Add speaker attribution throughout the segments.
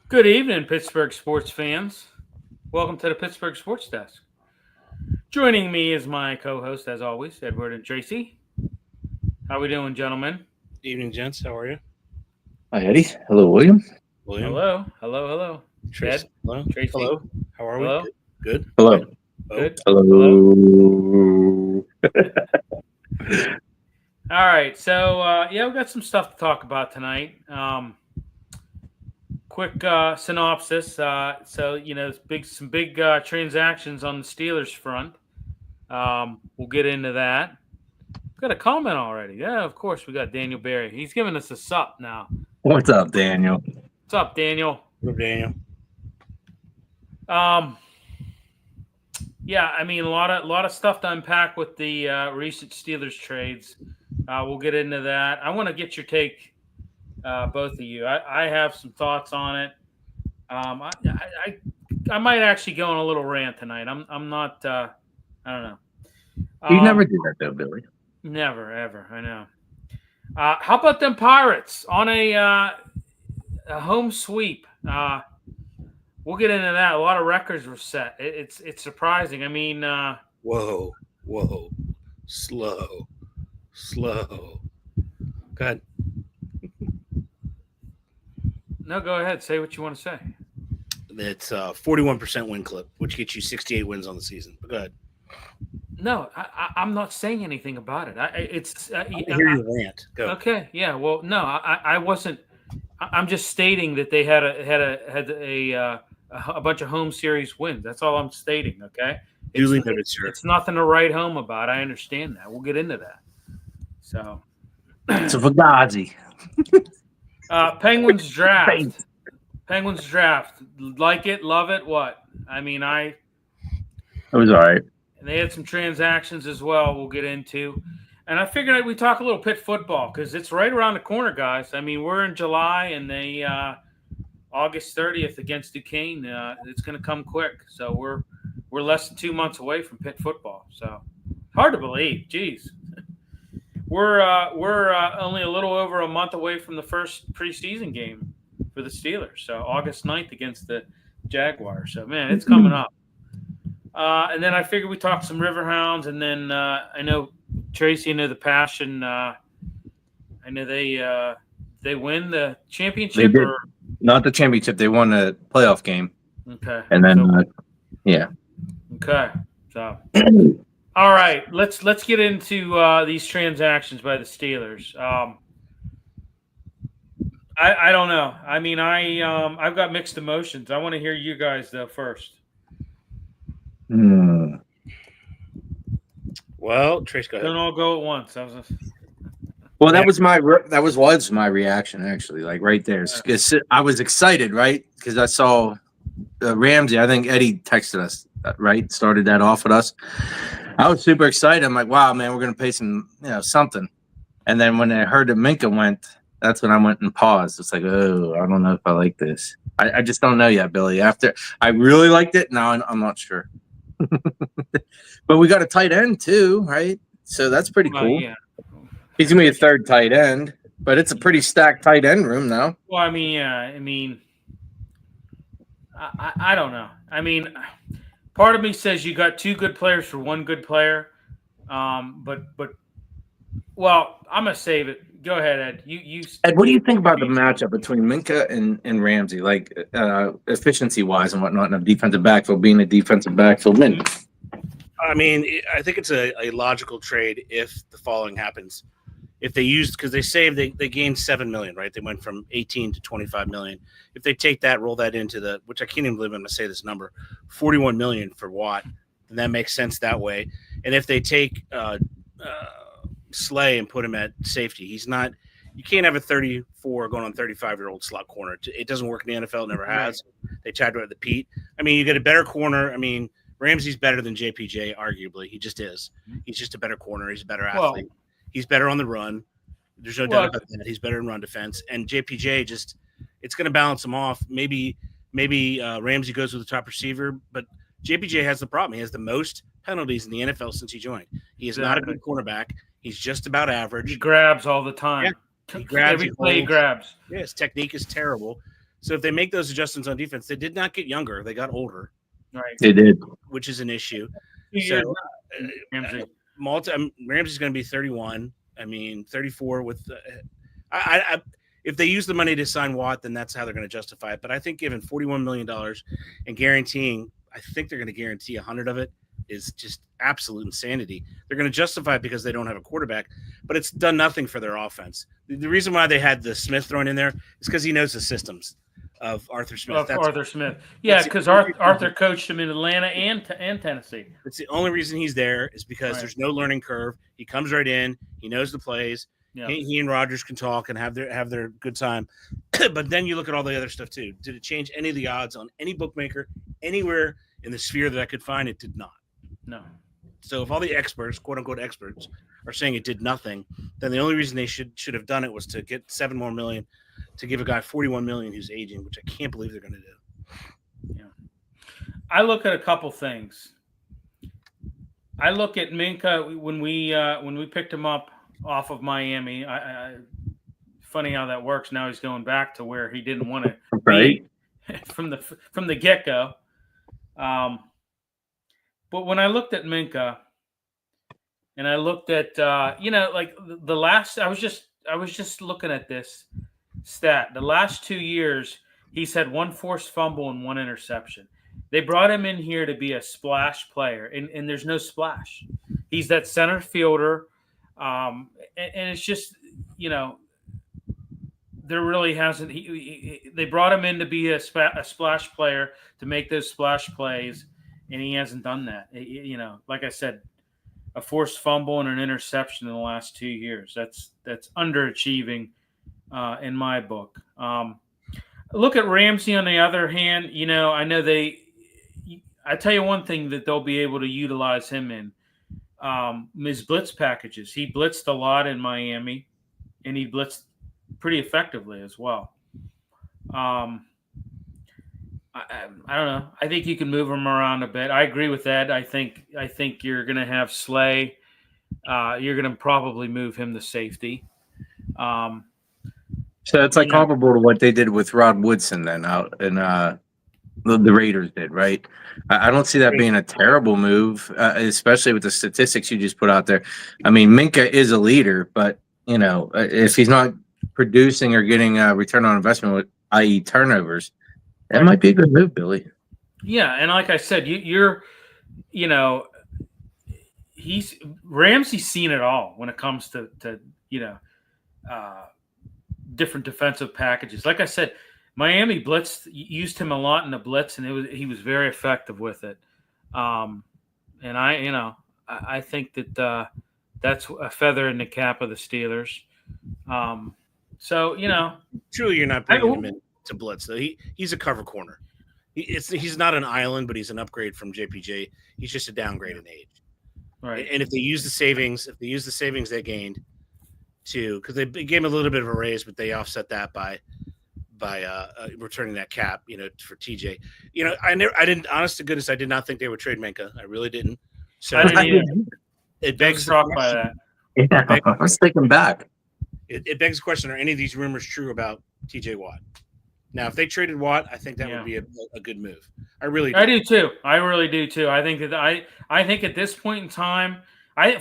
Speaker 1: Good evening, Pittsburgh sports fans. Welcome to the Pittsburgh Sports Desk. Joining me is my co-host, as always, Edward and Tracy. How we doing, gentlemen?
Speaker 2: Evening, gents. How are you?
Speaker 3: Hi, Eddie. Hello, William.
Speaker 1: Hello.
Speaker 2: Tracy.
Speaker 1: Ed?
Speaker 2: Hello.
Speaker 1: Tracy.
Speaker 2: Hello. How are
Speaker 1: Hello?
Speaker 2: we? Good.
Speaker 3: Hello.
Speaker 1: Good.
Speaker 3: Hello.
Speaker 1: All right. So, we've got some stuff to talk about tonight. Quick synopsis. Some big transactions on the Steelers front. We'll get into that. We've got a comment already. Yeah, of course. We got Daniel Berry. He's giving us a sup now.
Speaker 3: What's up, Daniel?
Speaker 1: What's up, Daniel?
Speaker 2: What up, Daniel?
Speaker 1: A lot of stuff to unpack with the recent Steelers trades. We'll get into that. I want to get your take, both of you. I have some thoughts on it. I might actually go on a little rant tonight. I'm not. I don't know.
Speaker 3: You never do that, though, Billy.
Speaker 1: Never, ever. I know. How about them Pirates on a home sweep? We'll get into that. A lot of records were set. It's surprising. I mean,
Speaker 2: whoa, slow. Go ahead.
Speaker 1: No, go ahead. Say what you want to say.
Speaker 2: It's a 41% win clip, which gets you 68 wins on the season. But go ahead.
Speaker 1: No, I'm not saying anything about it. I
Speaker 2: hear you rant. Go.
Speaker 1: Okay. Yeah. Well, no, I wasn't. I'm just stating that they had a bunch of home series wins. That's all I'm stating. Okay. It's nothing to write home about. I understand that. We'll get into that. So.
Speaker 3: It's a Fugazi.
Speaker 1: Penguins draft. Penguins draft. Like it, love it. What? I mean, It
Speaker 3: was all right.
Speaker 1: And they had some transactions as well we'll get into. And I figured we talk a little Pitt football because it's right around the corner, guys. I mean, we're in July and they August 30th against Duquesne. It's going to come quick. So we're less than 2 months away from Pitt football. So hard to believe. Jeez. We're only a little over a month away from the first preseason game for the Steelers. So August 9th against the Jaguars. So, man, it's coming up. And then I figured we talk some Riverhounds. And then I know Tracy, the Passion. I know they win the championship.
Speaker 3: They did. Not the championship. They won a playoff game.
Speaker 1: Okay.
Speaker 3: And then, yeah.
Speaker 1: Okay. So, all right. Let's get into these transactions by the Steelers. I don't know. I mean, I've got mixed emotions. I want to hear you guys though first.
Speaker 2: Well, Trace, go ahead.
Speaker 1: Don't all go at once.
Speaker 3: Well, that was my reaction actually. Like right there, I was excited, right? Because I saw Ramsey. I think Eddie texted us, right? Started that off with us. I was super excited. I'm like, wow, man, we're gonna pay some, something. And then when I heard that Minka went, that's when I went and paused. It's like, oh, I don't know if I like this. I just don't know yet, Billy. After I really liked it, now I'm not sure. But we got a tight end too, right? So that's pretty cool.
Speaker 1: Yeah.
Speaker 3: He's gonna be a third tight end, but it's a pretty stacked tight end room now.
Speaker 1: Well, I mean, I don't know. I mean, part of me says you got two good players for one good player, but I'm gonna save it. Go ahead, Ed.
Speaker 3: Ed, what do you think about the matchup between Minka and Ramsey, like efficiency wise and whatnot, in a defensive backfield, being a defensive backfield?
Speaker 2: I mean, I think it's a logical trade if the following happens. If they used, because they saved, they gained $7 million, right? They went from 18 to 25 million. If they take that, roll that into which I can't even believe I'm going to say this number, 41 million for Watt, then that makes sense that way. And if they take Slay and put him at safety, you can't have a 34 going on 35-year-old slot corner. It doesn't work in the NFL. It never has. They tried to at the Pete. I mean, you get a better corner. I mean, Ramsey's better than JPJ, arguably. He just is. He's just a better corner. He's a better athlete. He's better on the run. There's no doubt about that. He's better in run defense. And JPJ it's going to balance him off. Maybe Ramsey goes with the top receiver, but JPJ has the problem. He has the most penalties in the NFL since he joined. He is not a good cornerback. He's just about
Speaker 1: He
Speaker 2: average.
Speaker 1: grabs all the time.
Speaker 2: Yeah, he grabs,
Speaker 1: Every
Speaker 2: he
Speaker 1: play he
Speaker 2: holds.
Speaker 1: grabs.
Speaker 2: Yeah, his technique is terrible. So if they make those adjustments on defense, they did not get younger; they got older,
Speaker 1: Right.
Speaker 3: They did.
Speaker 2: which is an issue.
Speaker 1: 2 years
Speaker 2: So
Speaker 1: Ramsey.
Speaker 2: Ramsey's going to be 31. I mean, 34 with. If they use the money to sign Watt, then that's how they're going to justify it. But I think given $41 million and guaranteeing, I think they're going to guarantee 100 of it is just absolute insanity. They're going to justify it because they don't have a quarterback, but it's done nothing for their offense. The reason why they had the Smith thrown in there is because he knows the systems of Arthur Smith.
Speaker 1: Arthur Smith. Yeah, because Arthur coached him in Atlanta and Tennessee.
Speaker 2: It's the only reason he's there is because
Speaker 1: Right.
Speaker 2: there's no learning curve. He comes right in. He knows the plays.
Speaker 1: Yeah.
Speaker 2: He and Rodgers can talk and have their good time. But then you look at all the other stuff too. Did it change any of the odds on any bookmaker anywhere in the sphere that I could find? It did not.
Speaker 1: No.
Speaker 2: So if all the experts, quote unquote experts, are saying it did nothing, then the only reason they should have done it was to get $7 more million to give a guy $41 million who's aging, which I can't believe they're going to do.
Speaker 1: Yeah. I look at a couple things. I look at Minka when we picked him up off of Miami. Funny how that works. Now he's going back to where he didn't want to
Speaker 3: Right.
Speaker 1: be from the get-go. But when I looked at Minka and I looked at like the last, I was just looking at this stat. The last 2 years, he's had one forced fumble and one interception. They brought him in here to be a splash player, and there's no splash. He's that center fielder, and it's just, there really hasn't. They brought him in to be a splash player to make those splash plays, and he hasn't done that. Like I said, a forced fumble and an interception in the last 2 years. That's underachieving in my book. Look at Ramsey on the other hand. I know I tell you one thing that they'll be able to utilize him in his blitz packages. He blitzed a lot in Miami, and he blitzed pretty effectively as well. I don't know. I think you can move him around a bit. I agree with that. I think you're going to have Slay. You're going to probably move him to safety.
Speaker 3: So it's like comparable to what they did with Rod Woodson then out in the Raiders did, right? I don't see that being a terrible move, especially with the statistics you just put out there. I mean, Minka is a leader, but if he's not producing or getting a return on investment, i.e. turnovers, that might be a good move, Billy.
Speaker 1: Yeah, and like I said, Ramsey's seen it all when it comes to different defensive packages. Like I said, Miami used him a lot in the blitz, and he was very effective with it. And I think that that's a feather in the cap of the Steelers.
Speaker 2: Truly, you're not bringing him in to blitz though. He's a cover corner. He's not an island, but he's an upgrade from JPJ. He's just a downgrade in age.
Speaker 1: Right.
Speaker 2: And if they use the savings, they gained too, because they gave him a little bit of a raise, but they offset that by returning that cap, for TJ. I didn't. Honest to goodness, I did not think they would trade Minka. I really didn't. So
Speaker 1: I didn't either.
Speaker 2: It begs the
Speaker 1: shocked by
Speaker 2: question.
Speaker 1: that.
Speaker 3: Yeah, I was thinking back.
Speaker 2: It begs the question: are any of these rumors true about TJ Watt? Now, if they traded Watt, I think that would be a good move. I really do.
Speaker 1: I do too. I really do too. I think that I think at this point in time,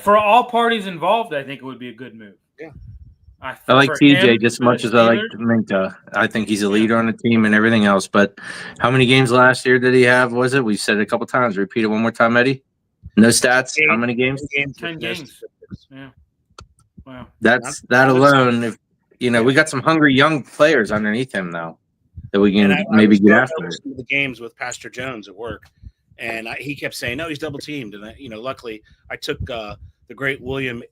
Speaker 1: for all parties involved, I think it would be a good move.
Speaker 2: Yeah.
Speaker 3: I like TJ just as much as I like Minka. I think he's a leader on the team and everything else. But how many games last year did he have? Was it? We've said it a couple times. Repeat it one more time, Eddie. No stats. How many games?
Speaker 1: 10 games. Yeah. Wow.
Speaker 3: That alone. If we got some hungry young players underneath him now that we can maybe get after.
Speaker 2: The games with Pastor Jones at work, and he kept saying, "No, he's double teamed." And luckily, I took the great William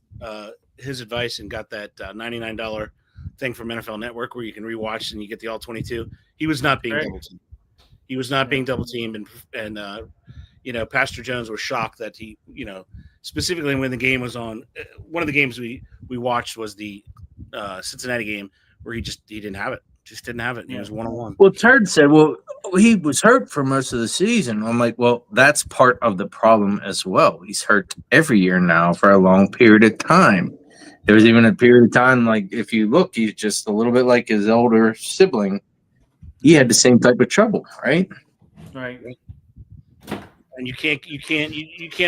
Speaker 2: his advice and got that $99 thing from NFL Network where you can rewatch and you get the all 22. He was not being double teamed. He was not being double teamed, and Pastor Jones was shocked that he, specifically when the game was on. One of the games we watched was the Cincinnati game where he didn't have it. Just didn't have it. He was 1-1.
Speaker 3: Well, Turd said, well, he was hurt for most of the season. I'm like, well, that's part of the problem as well. He's hurt every year now for a long period of time. There was even a period of time, like, if you look, he's just a little bit like his older sibling. He had the same type of trouble, right?
Speaker 1: Right.
Speaker 2: And you can't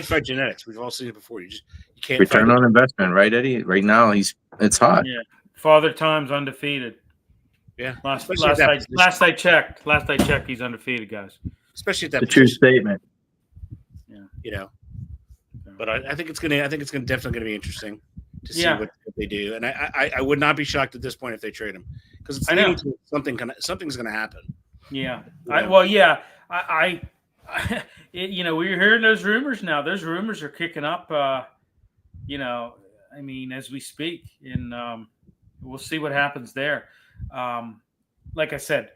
Speaker 2: fight genetics. We've all seen it before. You can't
Speaker 3: Return on investment, right, Eddie? Right now, it's hot.
Speaker 1: Yeah. Father Time's undefeated.
Speaker 2: Yeah.
Speaker 1: Last I checked, he's undefeated, guys.
Speaker 2: Especially at that.
Speaker 3: The true statement.
Speaker 2: Yeah. But I think it's gonna definitely gonna be interesting to see what they do. And I would not be shocked at this point if they trade him, because it's something's gonna happen.
Speaker 1: Yeah. We were hearing those rumors now. Those rumors are kicking up. As we speak, and we'll see what happens there. Like I said,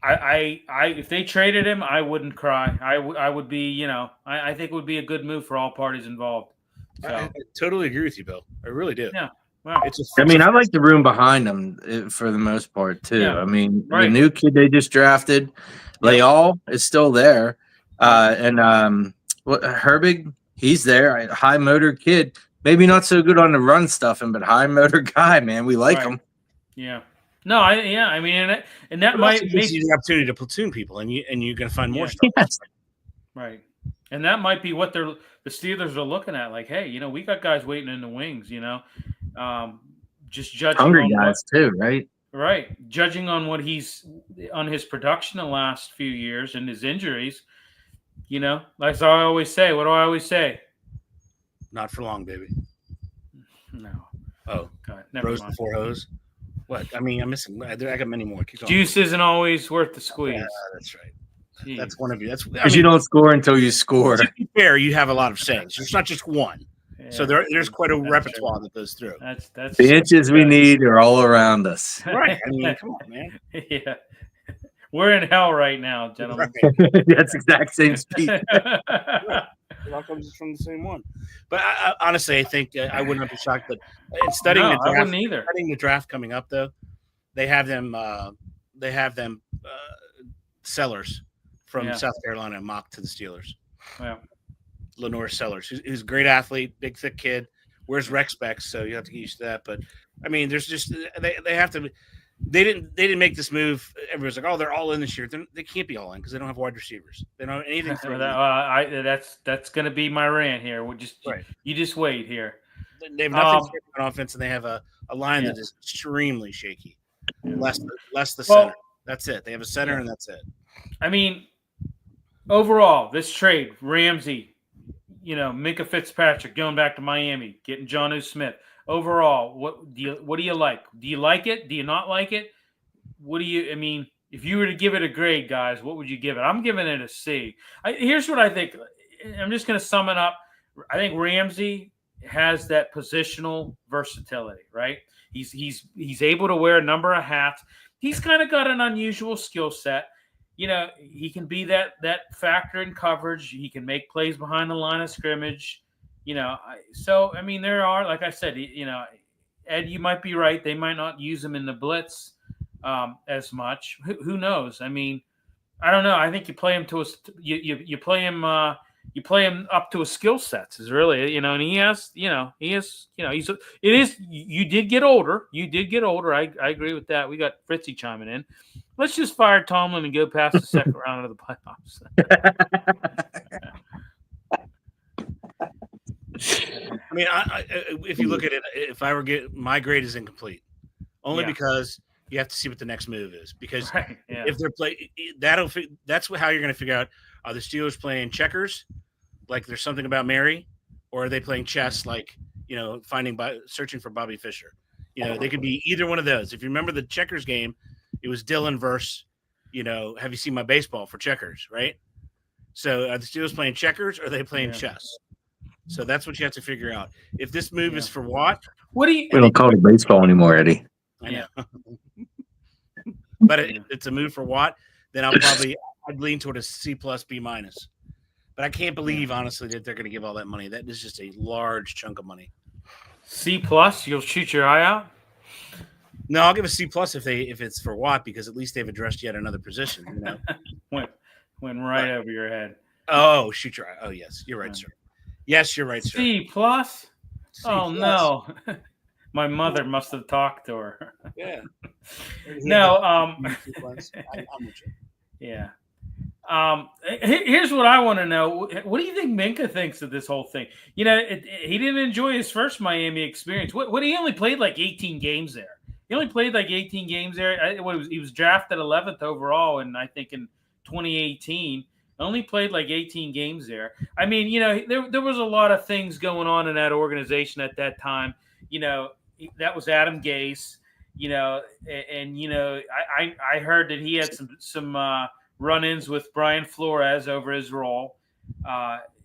Speaker 1: I if they traded him, I wouldn't cry. I would be, I think it would be a good move for all parties involved. So.
Speaker 2: I totally agree with you, Bill. I really do.
Speaker 1: Yeah. Wow.
Speaker 3: I like the room behind him for the most part too.
Speaker 1: Yeah.
Speaker 3: The new kid they just drafted, Leal, is still there, and Herbig, he's there. High motor kid, maybe not so good on the run stuffing, but high motor guy, man. We like him.
Speaker 1: Yeah. No, and that might
Speaker 2: make you the opportunity to platoon people, and you're going to find more stuff.
Speaker 3: Yes.
Speaker 1: Right. And that might be what the Steelers are looking at. Like, hey, we got guys waiting in the wings. Just judging
Speaker 3: hungry guys too, right?
Speaker 1: Right. Judging on what he's on his production the last few years and his injuries. Like I always say. What do I always say?
Speaker 2: Not for long, baby.
Speaker 1: No.
Speaker 2: Oh,
Speaker 1: God, never
Speaker 2: Rose
Speaker 1: mind.
Speaker 2: Before hose. What? I'm missing. I got many more.
Speaker 1: Juice isn't always worth the squeeze.
Speaker 2: That's right.
Speaker 1: Jeez.
Speaker 2: That's one of you.
Speaker 3: Because you don't score until you score.
Speaker 2: To be fair, you have a lot of sayings. There's not just one. Yeah, so there's quite a repertoire that goes through.
Speaker 1: That's
Speaker 3: the inches we need are all around us.
Speaker 2: Right. Come on, man.
Speaker 1: Yeah. We're in hell right now, gentlemen.
Speaker 3: Right. That's exact same speed.
Speaker 2: It all comes from the same one. But I honestly, I think I would not be shocked. But in studying the draft,
Speaker 1: I wouldn't either.
Speaker 2: Studying the draft coming up, though, they have them Sellers from South Carolina mocked to the Steelers.
Speaker 1: Yeah.
Speaker 2: Lenore Sellers, who's a great athlete, big thick kid, wears rec specs, so you have to get used to that. But there's just they have to. They didn't make this move. Everyone's like, oh, they're all in this year. They can't be all in because they don't have wide receivers. They don't have anything.
Speaker 1: That's going to be my rant here. You just wait here.
Speaker 2: They have nothing on offense, and they have a line that is extremely shaky. Less the center. That's it. They have a center, and that's it.
Speaker 1: Overall, this trade, Ramsey, Minka Fitzpatrick going back to Miami, getting Jonnu Smith. Overall, what do you like? Do you like it? Do you not like it? If you were to give it a grade, guys, what would you give it? I'm giving it a C. Here's what I think. I'm just going to sum it up. I think Ramsey has that positional versatility, right? He's able to wear a number of hats. He's kind of got an unusual skill set. He can be that factor in coverage. He can make plays behind the line of scrimmage. There are, like I said, Ed, you might be right. They might not use him in the blitz as much. Who knows? I don't know. I think you play him to you play him up to his skill sets is really, and you did get older. You did get older. I agree with that. We got Fritzy chiming in. Let's just fire Tomlin and go past the second round of the playoffs.
Speaker 2: If you look at it, if I were my grade is incomplete, only because you have to see what the next move is. Because if they're that's how you're going to figure out: are the Steelers playing checkers, like there's something about Mary, or are they playing chess, like searching for Bobby Fischer? They could be either one of those. If you remember the checkers game, it was Dylan versus, have you seen my baseball for checkers, right? So are the Steelers playing checkers or are they playing chess? So that's what you have to figure out. If this move is for Watt,
Speaker 3: we don't call it baseball anymore, Eddie.
Speaker 2: I know. But it's a move for Watt, then I'd lean toward a C+, B-. But I can't believe, honestly, that they're going to give all that money. That is just a large chunk of money.
Speaker 1: C+, you'll shoot your eye out?
Speaker 2: No, I'll give a C plus if it's for Watt because at least they've addressed yet another position. You know,
Speaker 1: went right over your head.
Speaker 2: oh shoot, you're right. Oh yes, you're right, sir. Yes, you're right, sir.
Speaker 1: C plus.
Speaker 2: C
Speaker 1: Oh
Speaker 2: plus.
Speaker 1: No, my mother must have talked to her.
Speaker 2: Yeah.
Speaker 1: No,
Speaker 2: I'm with you.
Speaker 1: yeah. Here's what I want to know. What do you think Minka thinks of this whole thing? You know, he didn't enjoy his first Miami experience. What he only played like 18 games there. He only played like 18 games there. He was drafted 11th overall, and I think in 2018, only played like 18 games there. I mean, you know, there was a lot of things going on in that organization at that time. You know, that was Adam Gase. You know, and you know, I heard that he had some run-ins with Brian Flores over his role.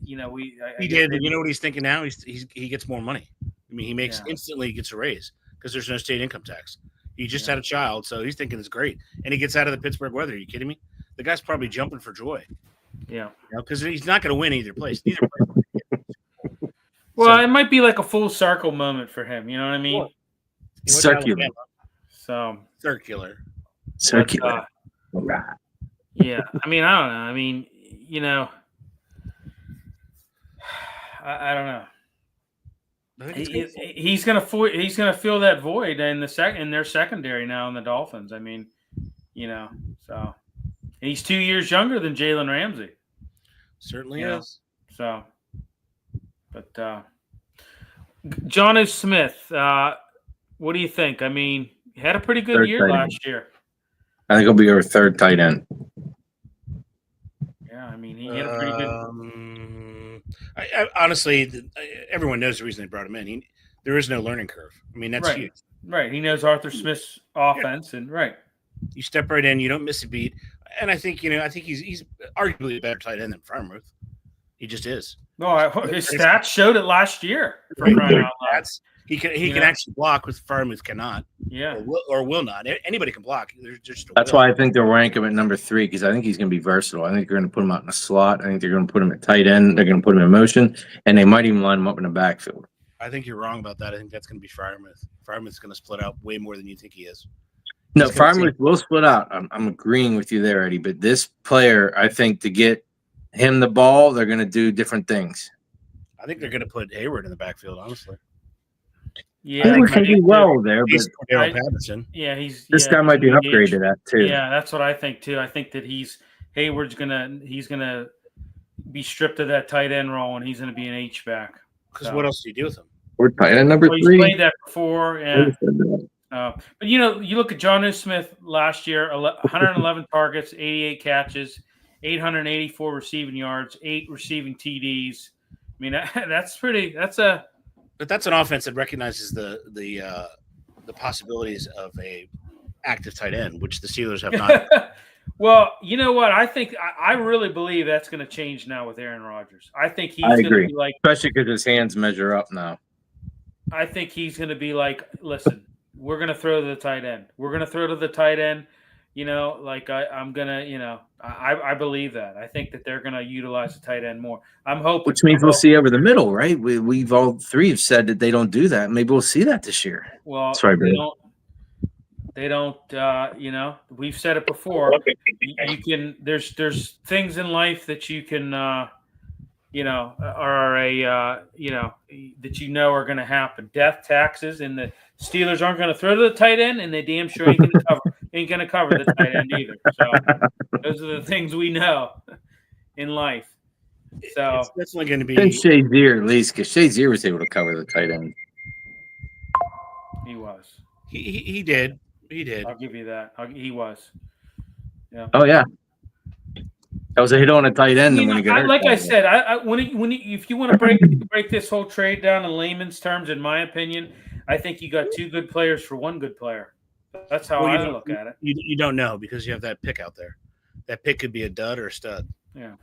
Speaker 1: You know,
Speaker 2: he did. You know what he's thinking now? He gets more money. I mean, he makes instantly gets a raise because there's no state income tax. He just had a child, so he's thinking it's great, and he gets out of the Pittsburgh weather. Are you kidding me? The guy's probably jumping for joy.
Speaker 1: Yeah,
Speaker 2: because he's not going to win either place. Neither place.
Speaker 1: Well, it might be like a full circle moment for him. You know what I mean?
Speaker 3: Circular.
Speaker 1: So
Speaker 2: circular.
Speaker 1: Yeah, I mean, I don't know. I mean, you know, I don't know. He's gonna fill that void in their secondary now in the Dolphins. I mean, you know, so he's 2 years younger than Jalen Ramsey.
Speaker 2: Certainly is.
Speaker 1: So, but Jonnu Smith, what do you think? I mean, he had a pretty good year last year.
Speaker 3: I think he'll be our third tight end.
Speaker 1: Yeah, I mean, he had a pretty good.
Speaker 2: I honestly, everyone knows the reason they brought him in. There is no learning curve. I mean, that's huge.
Speaker 1: Right. He knows Arthur Smith's offense, and
Speaker 2: you step right in. You don't miss a beat. And I think he's arguably a better tight end than Freiermuth. He just is.
Speaker 1: No, his stats showed it last year.
Speaker 2: He can actually block, with Freiermuth cannot.
Speaker 1: Yeah,
Speaker 2: or will not. Anybody can block.
Speaker 3: That's why I think they'll rank him at number 3 because I think he's going to be versatile. I think they're going to put him out in a slot. I think they're going to put him at tight end. They're going to put him in motion, and they might even line him up in the backfield.
Speaker 2: I think you're wrong about that. I think that's going to be Freiermuth. Freiermuth's going to split out way more than you think he is.
Speaker 3: No, Freiermuth will split out. I'm agreeing with you there, Eddie. But this player, I think, to get him the ball, they're going to do different things.
Speaker 2: I think they're going to put Hayward in the backfield, honestly.
Speaker 1: Yeah,
Speaker 3: I think he'll do well there.
Speaker 2: He's Patterson.
Speaker 1: Yeah,
Speaker 3: this guy might be an upgrade to that too.
Speaker 1: Yeah, that's what I think too. I think that Hayward's gonna be stripped of that tight end role, and he's gonna be an H back.
Speaker 2: Because what else do you do with him?
Speaker 3: We're tight end number 3.
Speaker 1: He's played that before, yeah. But you know, you look at Jonnu Smith last year: 111 targets, 88 catches, 884 receiving yards, 8 receiving TDs. I mean,
Speaker 2: But that's an offense that recognizes the possibilities of a active tight end, which the Steelers have not.
Speaker 1: Well, you know what? I think I really believe that's going to change now with Aaron Rodgers. I think he's going to be like,
Speaker 3: especially because his hands measure up now.
Speaker 1: I think he's going to be like, listen, we're going to throw to the tight end. We're going to throw to the tight end. You know, like I'm going to, you know, I believe that. I think that they're going to utilize the tight end more. I'm hoping.
Speaker 3: Which means we'll see over the middle, right? We've all 3 have said that they don't do that. Maybe we'll see that this year.
Speaker 1: Well, they don't. You know, we've said it before. You can. There's things in life that you can. You know, are you know, that you know are going to happen. Death, taxes, and the Steelers aren't going to throw to the tight end, and they damn sure ain't going to cover the tight end either. So those are the things we know in life. So
Speaker 2: it's definitely going to be.
Speaker 3: And Shazier, at least, because Shazier was able to cover the tight end.
Speaker 1: He was.
Speaker 2: He did.
Speaker 1: I'll give you that. He was. Yeah.
Speaker 3: Oh yeah. That was a hit on a tight end.
Speaker 1: Like I said, if you want to break this whole trade down in layman's terms, in my opinion, I think you got 2 good players for 1 good player. That's how I look at it.
Speaker 2: You don't know because you have that pick out there. That pick could be a dud or a stud.
Speaker 1: Yeah.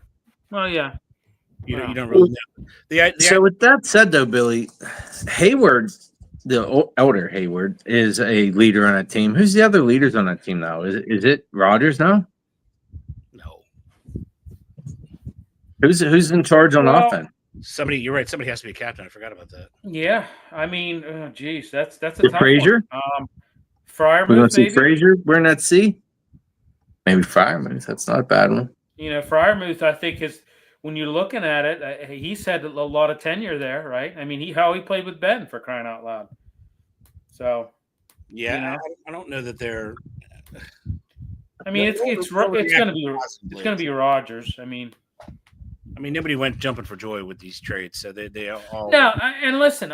Speaker 1: Well, yeah.
Speaker 2: You don't really know.
Speaker 3: So with that said, though, Billy, Hayward, the elder Hayward, is a leader on a team. Who's the other leaders on that team now? Is it Rodgers now?
Speaker 2: No.
Speaker 3: Who's in charge on offense?
Speaker 2: Somebody, you're right. Somebody has to be a captain. I forgot about that.
Speaker 1: Yeah, I mean, geez, that's a tough
Speaker 3: Frazier.
Speaker 1: one.
Speaker 3: We're gonna
Speaker 1: Fryermuth,
Speaker 3: see
Speaker 1: maybe.
Speaker 3: Frazier wearing that C. Maybe Fryermuth. That's not a bad one.
Speaker 1: Fryermuth, I think is when you're looking at it, he's had a lot of tenure there, right? I mean, how he played with Ben, for crying out loud. So,
Speaker 2: Yeah, I don't know that they're.
Speaker 1: I mean, it's gonna be Rodgers. I mean,
Speaker 2: nobody went jumping for joy with these trades, so they all.
Speaker 1: No, and listen,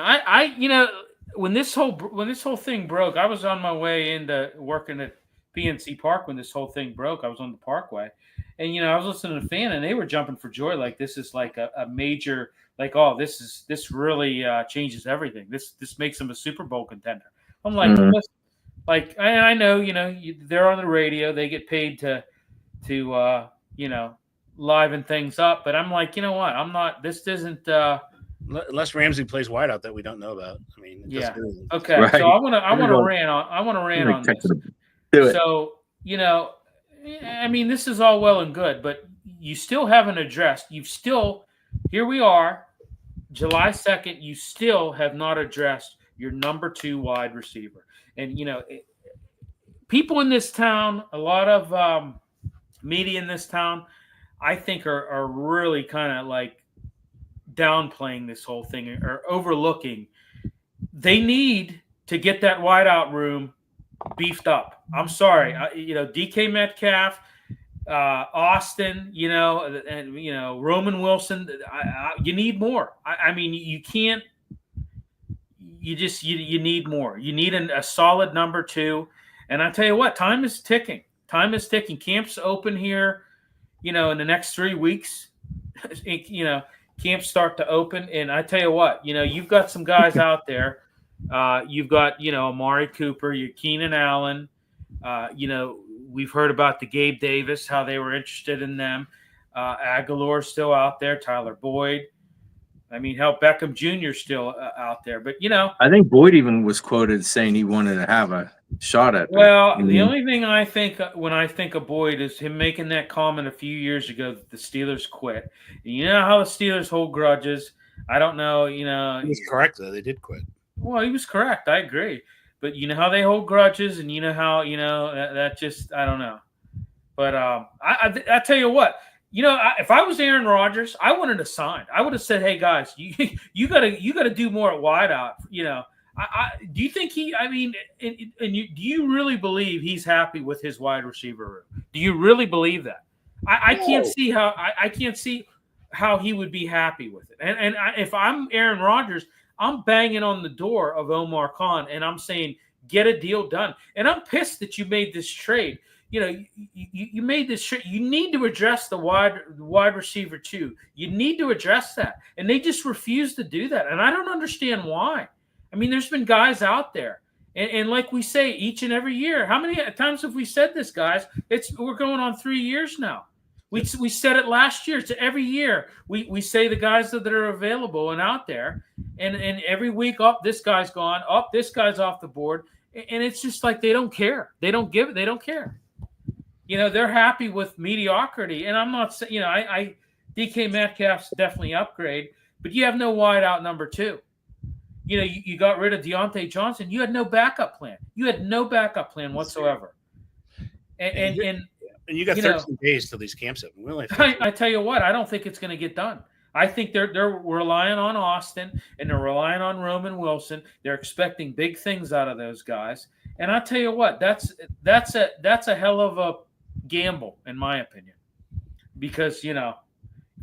Speaker 1: when this whole thing broke, I was on my way into working at PNC Park when this whole thing broke. I was on the Parkway, and I was listening to Fan, and they were jumping for joy, like this is like a major, like, oh, this really changes everything. This makes them a Super Bowl contender. I'm like, listen, like I know, they're on the radio, they get paid to liven things up, but I'm like, you know what? I'm not. This isn't.
Speaker 2: Unless Ramsey plays wideout that we don't know about. I mean,
Speaker 1: yeah.
Speaker 2: Really,
Speaker 1: okay. Right. So I want to rant on this.
Speaker 3: Do it.
Speaker 1: So I mean, this is all well and good, but you still haven't addressed. Here we are, July 2nd. You still have not addressed your number 2 wide receiver, and people in this town, a lot of media in this town, I think are really kind of like downplaying this whole thing or overlooking. They need to get that wideout room beefed up. I'm sorry, DK Metcalf, Austin, and Roman Wilson. You need more. I mean, you can't. You need more. You need a solid number 2. And I tell you what, time is ticking. Camp's open here. In the next 3 weeks, camps start to open. And I tell you what, you've got some guys out there. You've got, Amari Cooper, your Keenan Allen. We've heard about the Gabe Davis, how they were interested in them. Aguilar's still out there. Tyler Boyd. I mean, hell, Beckham Jr. still out there. But,
Speaker 3: I think Boyd even was quoted saying he wanted to have a shot at.
Speaker 1: Well, the only thing I think when I think of Boyd is him making that comment a few years ago that the Steelers quit. And you know how the Steelers hold grudges. I don't know,
Speaker 2: He was correct, though. They did quit.
Speaker 1: Well, he was correct. I agree. But you know how they hold grudges, and you know how, that just, I don't know. But I tell you what, if I was Aaron Rodgers, I wouldn't have signed. I would have said, "Hey guys, you gotta do more at wideout." Do you think do you really believe he's happy with his wide receiver room? Do you really believe that? I can't see how he would be happy with it. And if I'm Aaron Rodgers, I'm banging on the door of Omar Khan and I'm saying, get a deal done. And I'm pissed that you made this trade. You made this trade. You need to address the wide receiver too. You need to address that. And they just refuse to do that. And I don't understand why. I mean, there's been guys out there. And like we say each and every year, how many times have we said this, guys? We're going on 3 years now. We said it last year. It's every year we say the guys that are available and out there. And every week, this guy's gone. This guy's off the board. And it's just like they don't care. They don't care. They're happy with mediocrity. And I'm not saying, DK Metcalf's definitely upgrade, but you have no wide out number 2. You got rid of Deontay Johnson. You had no backup plan. Whatsoever. And
Speaker 2: you got 13 days till these camps open.
Speaker 1: I tell you what, I don't think it's going to get done. I think they're relying on Austin and they're relying on Roman Wilson. They're expecting big things out of those guys. And I tell you what, that's a hell of a gamble, in my opinion. Because,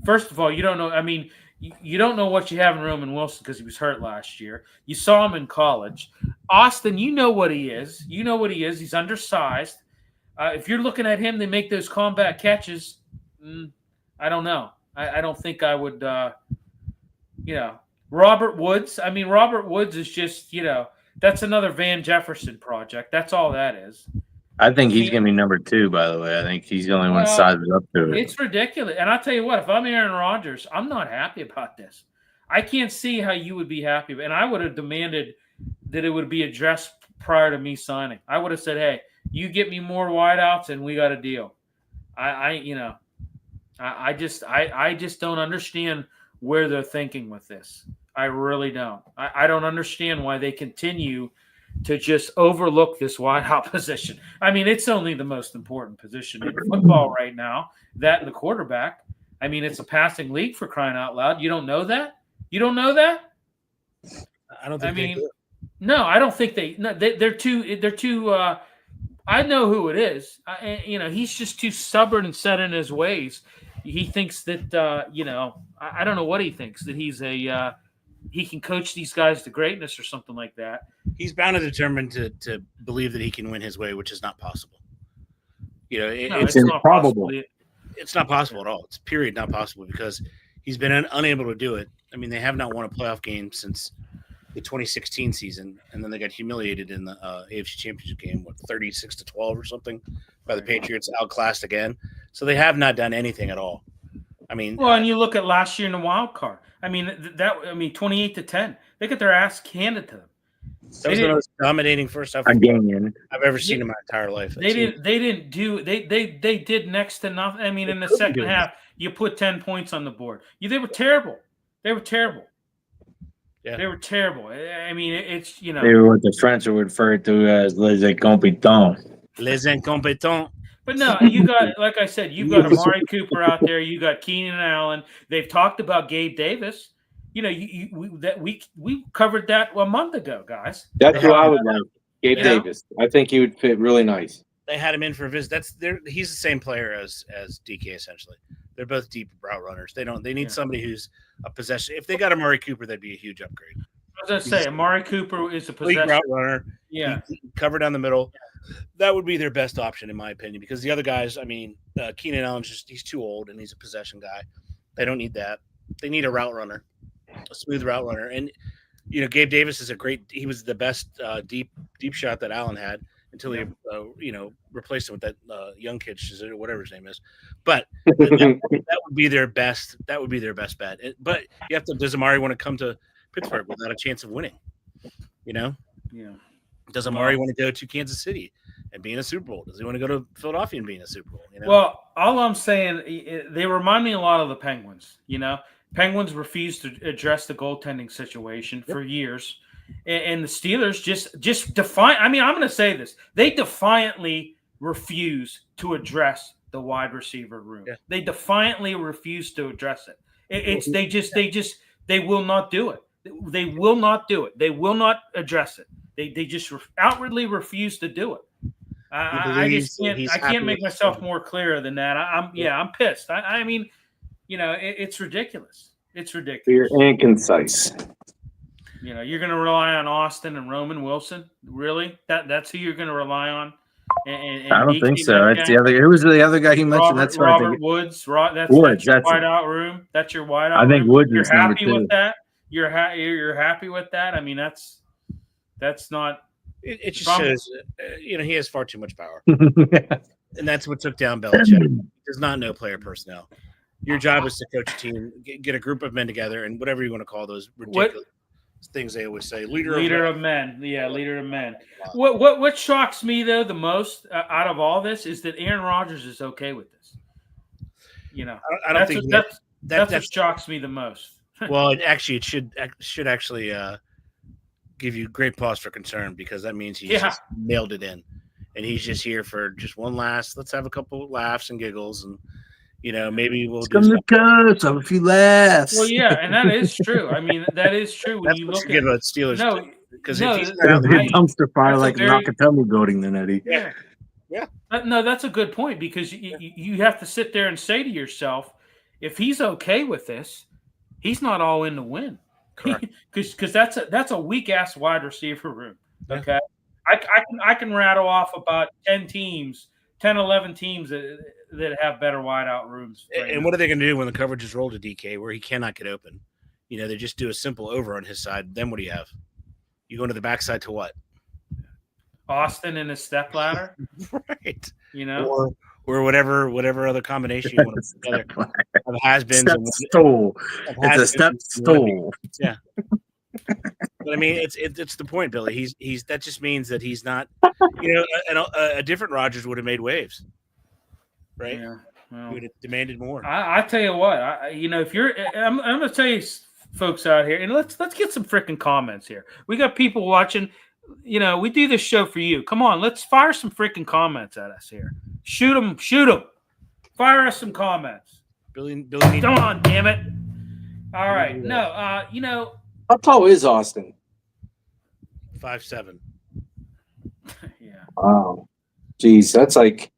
Speaker 1: first of all, you don't know. I mean, you don't know what you have in Roman Wilson because he was hurt last year. You saw him in college. Austin, you know what he is. He's undersized. If you're looking at him, they make those combat catches. I don't know. I don't think I would, Robert Woods. I mean, Robert Woods is just, that's another Van Jefferson project. That's all that is.
Speaker 3: I think he's going to be number 2, by the way. I think he's the only one sized up to it.
Speaker 1: It's ridiculous. And I'll tell you what, if I'm Aaron Rodgers, I'm not happy about this. I can't see how you would be happy. And I would have demanded that it would be addressed prior to me signing. I would have said, hey, you get me more wideouts and we got a deal. I just don't understand where they're thinking with this. I really don't. I don't understand why they continue to just overlook this wideout position. I mean, it's only the most important position in football right now, that and the quarterback. I mean, it's a passing league, for crying out loud. You don't know that? You don't know that?
Speaker 2: I don't think they do.
Speaker 1: No, I don't think they. No, they're too. I know who it is. He's just too stubborn and set in his ways. He thinks that I don't know what he thinks, that he's he can coach these guys to greatness or something like that.
Speaker 2: He's bound and determined to believe that he can win his way, which is not possible.
Speaker 1: It's improbable.
Speaker 2: It's not possible at all. It's period not possible, because he's been unable to do it. I mean, they have not won a playoff game since the 2016 season, and then they got humiliated in the AFC Championship game, 36-12 or something, by the Patriots, outclassed again. So they have not done anything at all. I mean,
Speaker 1: well, and you look at last year in the wild card. I mean, 28-10. They got their ass handed to them.
Speaker 2: That was the most dominating first half I've ever seen in my entire life.
Speaker 1: They did next to nothing. I mean, in the second half, you put 10 points on the board. They were terrible. They were terrible. Yeah. They were terrible. I mean, it's
Speaker 3: They were what the French would refer to as les incompetents.
Speaker 2: Les incompetents.
Speaker 1: But no, you got, like I said, you've got Amari Cooper out there. You got Keenan Allen. They've talked about Gabe Davis. We covered that a month ago, guys.
Speaker 3: That's who I would like, Gabe Davis. I think he would fit really nice.
Speaker 2: They had him in for a visit. He's the same player as DK essentially. They're both deep route runners. They need somebody who's a possession. If they got Amari Cooper, that'd be a huge upgrade.
Speaker 1: I was gonna say Amari Cooper is a possession
Speaker 2: route runner.
Speaker 1: Yeah,
Speaker 2: he cover down the middle. That would be their best option, in my opinion, because the other guys, I mean, Keenan Allen's he's too old and he's a possession guy. They don't need that. They need a route runner, a smooth route runner. And Gabe Davis is he was the best deep shot that Allen had until he replaced him with that young kid, or whatever his name is. But that would be their best. That would be their best bet. But you have to. Does Amari want to come to Pittsburgh without a chance of winning? Yeah. Does Amari want to go to Kansas City and be in a Super Bowl? Does he want to go to Philadelphia and be in a Super Bowl?
Speaker 1: Well, all I'm saying, they remind me a lot of the Penguins. Penguins refused to address the goaltending situation for years, and the Steelers just defiant. I mean, I'm going to say this: they defiantly refuse to address the wide receiver room. Yeah. They defiantly refuse to address it. They will not do it. They will not do it. They will not address it. They just outwardly refuse to do it. I can't make myself more clear than that. I'm pissed. I mean, it's ridiculous. It's ridiculous.
Speaker 3: Clear and concise.
Speaker 1: You're going to rely on Austin and Roman Wilson. Really? That's who you're going to rely on. And
Speaker 3: I don't think so. That's the other. Who was the other guy he mentioned? That's
Speaker 1: Robert Woods. That's your wideout room. That's your wideout.
Speaker 3: I think Woods is number 2.
Speaker 1: You're happy with that? You're happy with that? I mean, that's not.
Speaker 2: It just shows, he has far too much power, and that's what took down Belichick. He does not know player personnel. Your job is to coach a team, get a group of men together, and whatever you want to call those ridiculous things they always say. Leader of men. Yeah, leader of men. What shocks me though the most out of all this is that Aaron Rodgers is okay with this. I don't think
Speaker 1: that's what shocks me the most.
Speaker 2: Well, it should actually give you great pause for concern, because that means he's just nailed it in, and he's just here for just one last. Let's have a couple laughs and giggles, and maybe we'll
Speaker 3: come to coach, have a few laughs.
Speaker 1: Well, yeah, and that is true. I mean, that is true. When you look at
Speaker 2: Steelers, because
Speaker 3: if he's dumpster fire like a Nakatomi building, then Eddie.
Speaker 1: Yeah. No, that's a good point, because you have to sit there and say to yourself, if he's okay with this, he's not all in to win. Because that's a weak ass wide receiver room. Okay, I can rattle off about 10, 11 teams that have better wideout rooms.
Speaker 2: And what are they going to do when the coverage is rolled to DK where he cannot get open? They just do a simple over on his side. Then what do you have? You go to the backside to what?
Speaker 1: Austin in his step ladder,
Speaker 2: right? Or whatever other combination you want to put together. Of has-beens.
Speaker 3: It's a step stool.
Speaker 2: Yeah. But I mean, it's the point, Billy. He's that just means that he's not. A different Rodgers would have made waves, right?
Speaker 1: Yeah. Well,
Speaker 2: he would have demanded more.
Speaker 1: I tell you what, if you're, I'm going to tell you, folks out here, and let's get some freaking comments here. We got people watching. we do this show for you. Come on, let's fire some freaking comments at us here. Shoot them. Fire us some comments.
Speaker 2: Billy
Speaker 1: Come on, damn it. All right. No,
Speaker 3: How tall is Austin?
Speaker 2: 5'7".
Speaker 1: Yeah.
Speaker 3: Wow. Jeez, that's like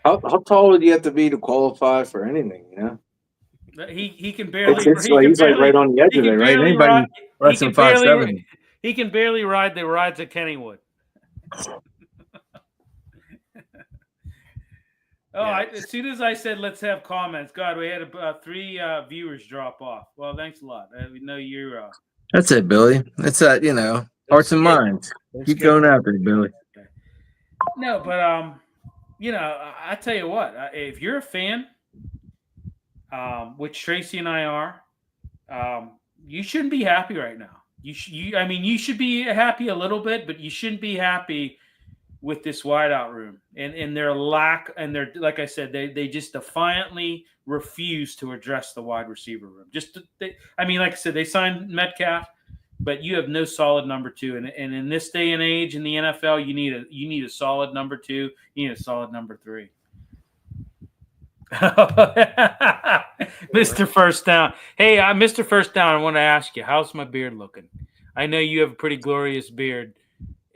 Speaker 3: how tall would you have to be to qualify for anything?
Speaker 1: He can barely.
Speaker 3: He's like right on the edge of it, right? Anybody less than 5'7".
Speaker 1: He can barely ride the rides at Kennywood. As soon as I said let's have comments, God, we had about 3 viewers drop off. Well, thanks a lot. We know you're.
Speaker 3: That's it, Billy. That's that. Hearts and minds. Keep going out there, Billy.
Speaker 1: Okay. No, but I tell you what, if you're a fan, which Tracy and I are, you shouldn't be happy right now. You should be happy a little bit, but you shouldn't be happy with this wideout room and their lack, and their, like I said, they just defiantly refuse to address the wide receiver room. Like I said, they signed Metcalf, but you have no solid number 2. And in this day and age in the NFL, you need a solid number 2. You need a solid number 3. Mr. First Down. Hey, Mr. First Down, I want to ask you, how's my beard looking? I know you have a pretty glorious beard.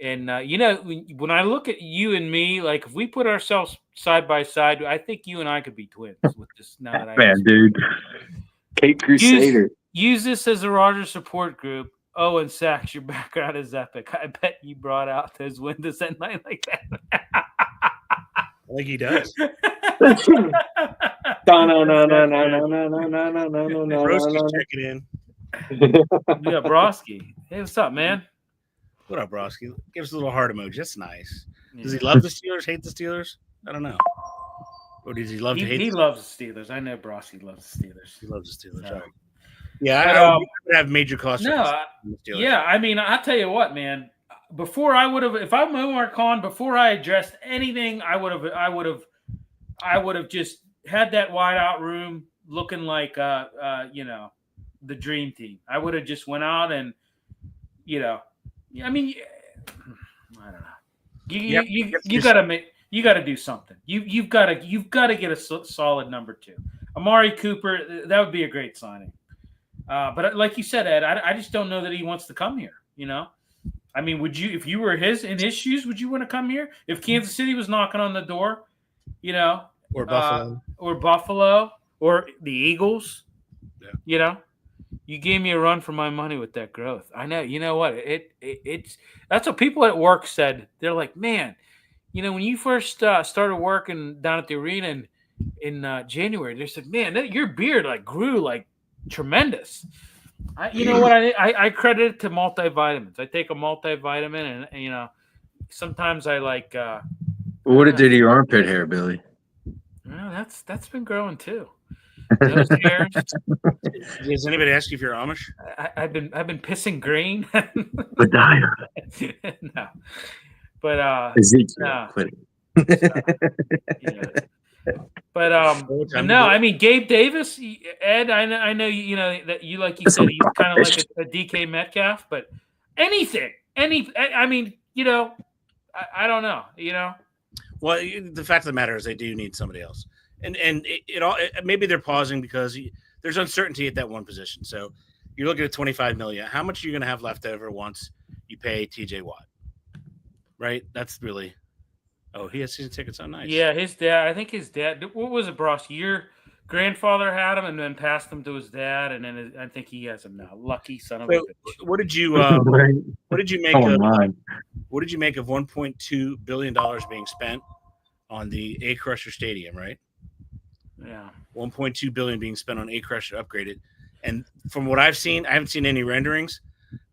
Speaker 1: And, when I look at you and me, like if we put ourselves side by side, I think you and I could be twins with this. Now that
Speaker 3: Man, dude. Cape Crusader.
Speaker 1: Use this as a Rogers support group. Oh, and Sax, your background is epic. I bet you brought out those windows at night like that.
Speaker 2: I think he does.
Speaker 3: No.
Speaker 2: Broski's checking in.
Speaker 1: Yeah, Broski. Hey, what's up, man?
Speaker 2: What up, Broski? Give us a little heart emoji. That's nice. Does he love the Steelers? Hate the Steelers? I don't know. Or does he love to hate?
Speaker 1: He loves the Steelers. I know Broski loves the Steelers.
Speaker 2: He loves the Steelers. No. Yeah, I would have major costs.
Speaker 1: No, yeah. I'll tell you what, man. Before I would have, if I'm Omar Khan, before I addressed anything, I would have just had that wideout room looking like, the dream team. I would have just went out and, I don't know. You got to do something. You've got to get a solid number 2. Amari Cooper, that would be a great signing. But like you said, Ed, I just don't know that he wants to come here. Would you, if you were in his shoes, would you want to come here? If Kansas City was knocking on the door,
Speaker 2: or
Speaker 1: Buffalo, or the Eagles, you gave me a run for my money with that growth. I know. You know what? It's that's what people at work said. They're like, man, when you first started working down at the arena in January, they said, man, your beard grew tremendous. You know what? I credit it to multivitamins. I take a multivitamin, and sometimes I like.
Speaker 3: What did your armpit hair, Billy?
Speaker 1: That's been growing too. Those hairs.
Speaker 2: Does anybody ask you if you're Amish?
Speaker 1: I've been pissing green. No, but
Speaker 3: Ezekiel,
Speaker 1: quit it. But no, Gabe Davis, Ed. I know that you, like you said, he's kind of like a DK Metcalf, but anything. I don't know.
Speaker 2: Well, the fact of the matter is they do need somebody else. And it all, maybe they're pausing because there's uncertainty at that one position. So you're looking at $25 million. How much are you going to have left over once you pay TJ Watt? Right? That's really. Oh, he has season tickets on. Nice.
Speaker 1: Yeah, his dad. I think his dad. What was it, Bross? Your grandfather had him and then passed him to his dad, and then I think he has him now. Lucky son of a bitch.
Speaker 2: What did you make What did you make of $1.2 billion being spent on the A Crusher Stadium? Right.
Speaker 1: Yeah,
Speaker 2: $1.2 billion being spent on A Crusher upgraded, and from what I've seen, I haven't seen any renderings,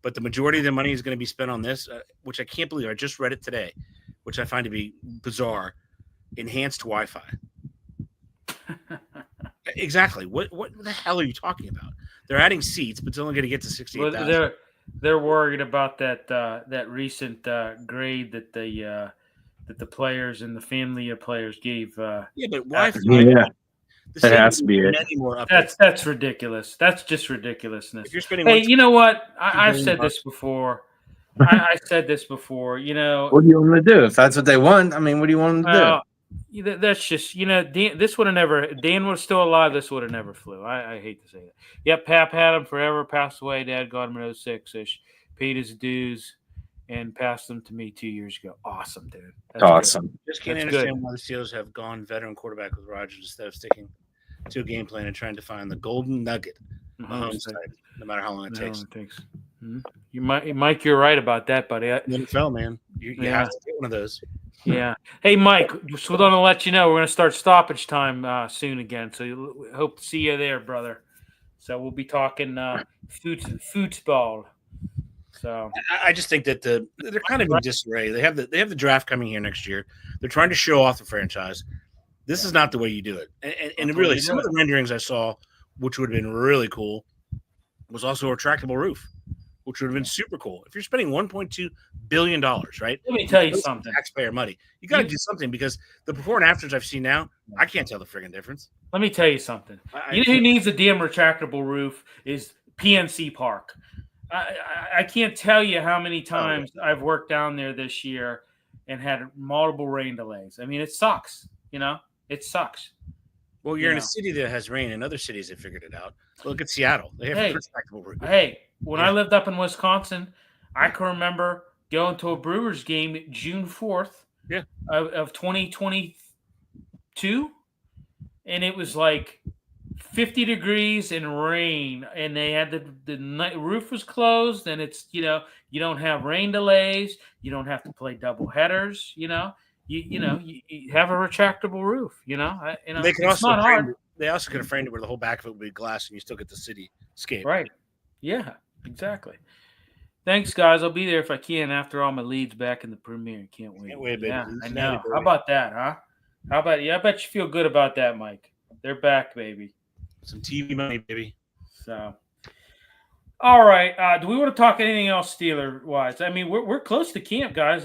Speaker 2: but the majority of the money is going to be spent on this, which I can't believe. I just read it today, which I find to be bizarre. Enhanced Wi-Fi. Exactly. What the hell are you talking about? They're adding seats, but it's only going to get to 68,000.
Speaker 1: Well, they're worried about that recent grade that the players and the family of players gave.
Speaker 2: Yeah, but Wi-Fi.
Speaker 3: Yeah. That has to be it.
Speaker 1: That's ridiculous. That's just ridiculousness.
Speaker 2: If you're spending
Speaker 1: you know what? I've said this before. I said this before.
Speaker 3: What do you want them to do? If that's what they want, I mean, what do you want them to do?
Speaker 1: That's just this would have never. Dan was still alive. This would have never flew. I hate to say that. Yep, Pap had him forever. Passed away. Dad got him in 06-ish. Paid his dues and passed them to me 2 years ago. Awesome, dude. That's
Speaker 3: Awesome.
Speaker 1: good.
Speaker 2: Just can't
Speaker 1: That's
Speaker 2: understand
Speaker 1: good.
Speaker 2: why the Steelers have gone veteran quarterback with Rodgers instead of sticking to a game plan and trying to find the golden nugget. Mahomes side, no matter how long it takes.
Speaker 1: Mm-hmm. Mike, you're right about that, buddy.
Speaker 2: NFL, man. You have to get one of those.
Speaker 1: Yeah. Hey, Mike, just want to let you know we're going to start stoppage time soon again. So hope to see you there, brother. So we'll be talking football. So
Speaker 2: I just think that they're kind of in disarray. They have the draft coming here next year. They're trying to show off the franchise. This is not the way you do it. And really, some of the renderings I saw, which would have been really cool, was also a retractable roof, which would have been super cool. If you're spending $1.2 billion, right?
Speaker 1: Let me tell you something.
Speaker 2: Taxpayer money. You got to do something because the before and afters I've seen now, I can't tell the friggin' difference.
Speaker 1: Let me tell you something. You know who needs a damn retractable roof is PNC Park. I can't tell you how many times I've worked down there this year and had multiple rain delays. I mean, it sucks. It sucks.
Speaker 2: Well, you're in a city that has rain, and other cities have figured it out. Look at Seattle; they have a retractable roof.
Speaker 1: Hey, when I lived up in Wisconsin, I can remember going to a Brewers game June 4th of 2022, and it was like 50 degrees and rain, and they had the roof was closed, and it's you don't have rain delays, you don't have to play double headers, you have a retractable roof,
Speaker 2: They can
Speaker 1: it's not hard.
Speaker 2: They also could have framed it where the whole back of it would be glass, and you still get the cityscape.
Speaker 1: Right? Yeah, exactly. Thanks, guys. I'll be there if I can after all my leads back in the Premier. Can't wait.
Speaker 2: Can't wait, baby.
Speaker 1: Yeah, I know. How about that, huh? How about you? I bet you feel good about that, Mike. They're back, baby.
Speaker 2: Some TV money, baby.
Speaker 1: So, all right. Do we want to talk anything else Steeler-wise? I mean, we're close to camp, guys.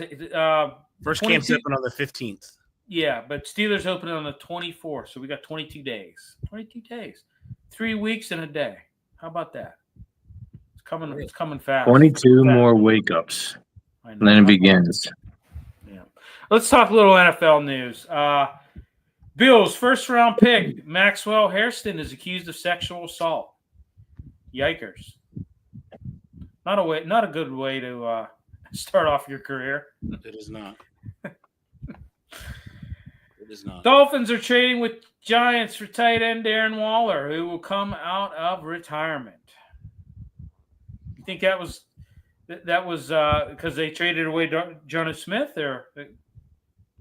Speaker 2: First camp's open on the 15th.
Speaker 1: Yeah, but Steelers open on the 24th, so we got 22 days. 22 days. 3 weeks and a day. How about that? It's coming fast.
Speaker 3: 22 more wake-ups. And then it begins.
Speaker 1: Yeah. Let's talk a little NFL news. Bills first-round pick Maxwell Hairston is accused of sexual assault. Yikers! Not a good way to start off your career.
Speaker 2: It is not. It is not.
Speaker 1: Dolphins are trading with Giants for tight end Darren Waller, who will come out of retirement. You think that was because they traded away Jonas Smith, or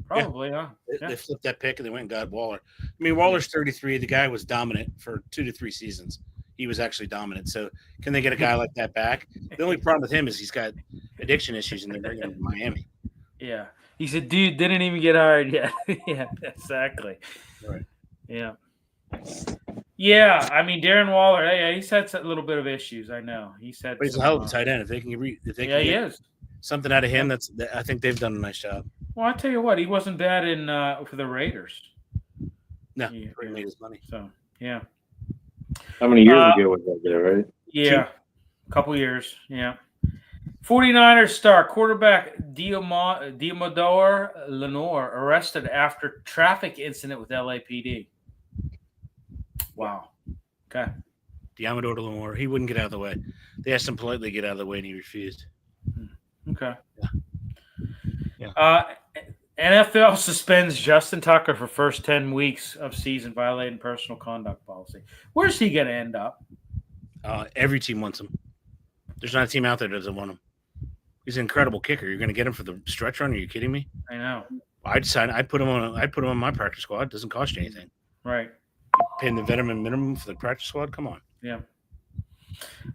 Speaker 1: probably, huh?
Speaker 2: They flipped that pick and they went and got Waller. I mean, Waller's 33. The guy was dominant for 2 to 3 seasons. He was actually dominant. So can they get a guy like that back? The only problem with him is he's got addiction issues, and they're bringing him to Miami.
Speaker 1: Yeah. He's a dude didn't even get hired yet. Yeah, exactly.
Speaker 2: Right.
Speaker 1: Yeah. Yeah, I mean Darren Waller. Yeah, he's had a little bit of issues. I know he's had.
Speaker 2: But he's a hell of a tight end. If they can get
Speaker 1: he is
Speaker 2: something out of him, I think they've done a nice job.
Speaker 1: Well, I tell you what, he wasn't bad for the Raiders.
Speaker 2: No, he made his money.
Speaker 1: So yeah.
Speaker 3: How many years ago was that there, right?
Speaker 1: Yeah, a couple years. Yeah. 49ers star quarterback Diomodor Lenore arrested after traffic incident with LAPD. Wow. Okay.
Speaker 2: Diomodor Lenore, he wouldn't get out of the way. They asked him politely to get out of the way, and he refused.
Speaker 1: Okay.
Speaker 2: Yeah.
Speaker 1: NFL suspends Justin Tucker for first 10 weeks of season violating personal conduct policy. Where's he going to end up?
Speaker 2: Every team wants him. There's not a team out there that doesn't want him. He's an incredible kicker. You're going to get him for the stretch run? Are you kidding me?
Speaker 1: I know.
Speaker 2: I put him on my practice squad. It doesn't cost you anything.
Speaker 1: Right.
Speaker 2: Paying the veteran minimum for the practice squad? Come on.
Speaker 1: Yeah.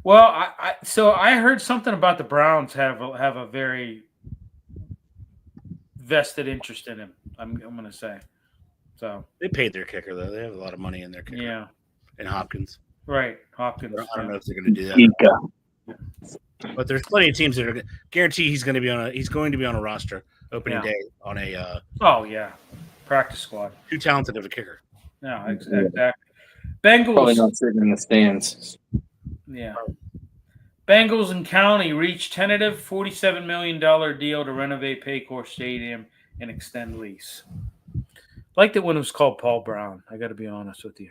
Speaker 1: Well, I heard something about the Browns have a very vested interest in him. I'm going to say. So
Speaker 2: they paid their kicker though. They have a lot of money in their kicker.
Speaker 1: Yeah.
Speaker 2: And Hopkins.
Speaker 1: Right, Hopkins.
Speaker 2: I don't know if they're going to do that. But there's plenty of teams that are guarantee he's going to be on a roster opening day on a.
Speaker 1: Practice squad.
Speaker 2: Too talented of a kicker.
Speaker 1: No, exactly. Bengals
Speaker 3: Probably not sitting in the stands.
Speaker 1: Yeah. Bengals and County reach tentative $47 million deal to renovate Paycor Stadium and extend lease. Liked it when it was called Paul Brown. I got to be honest with you.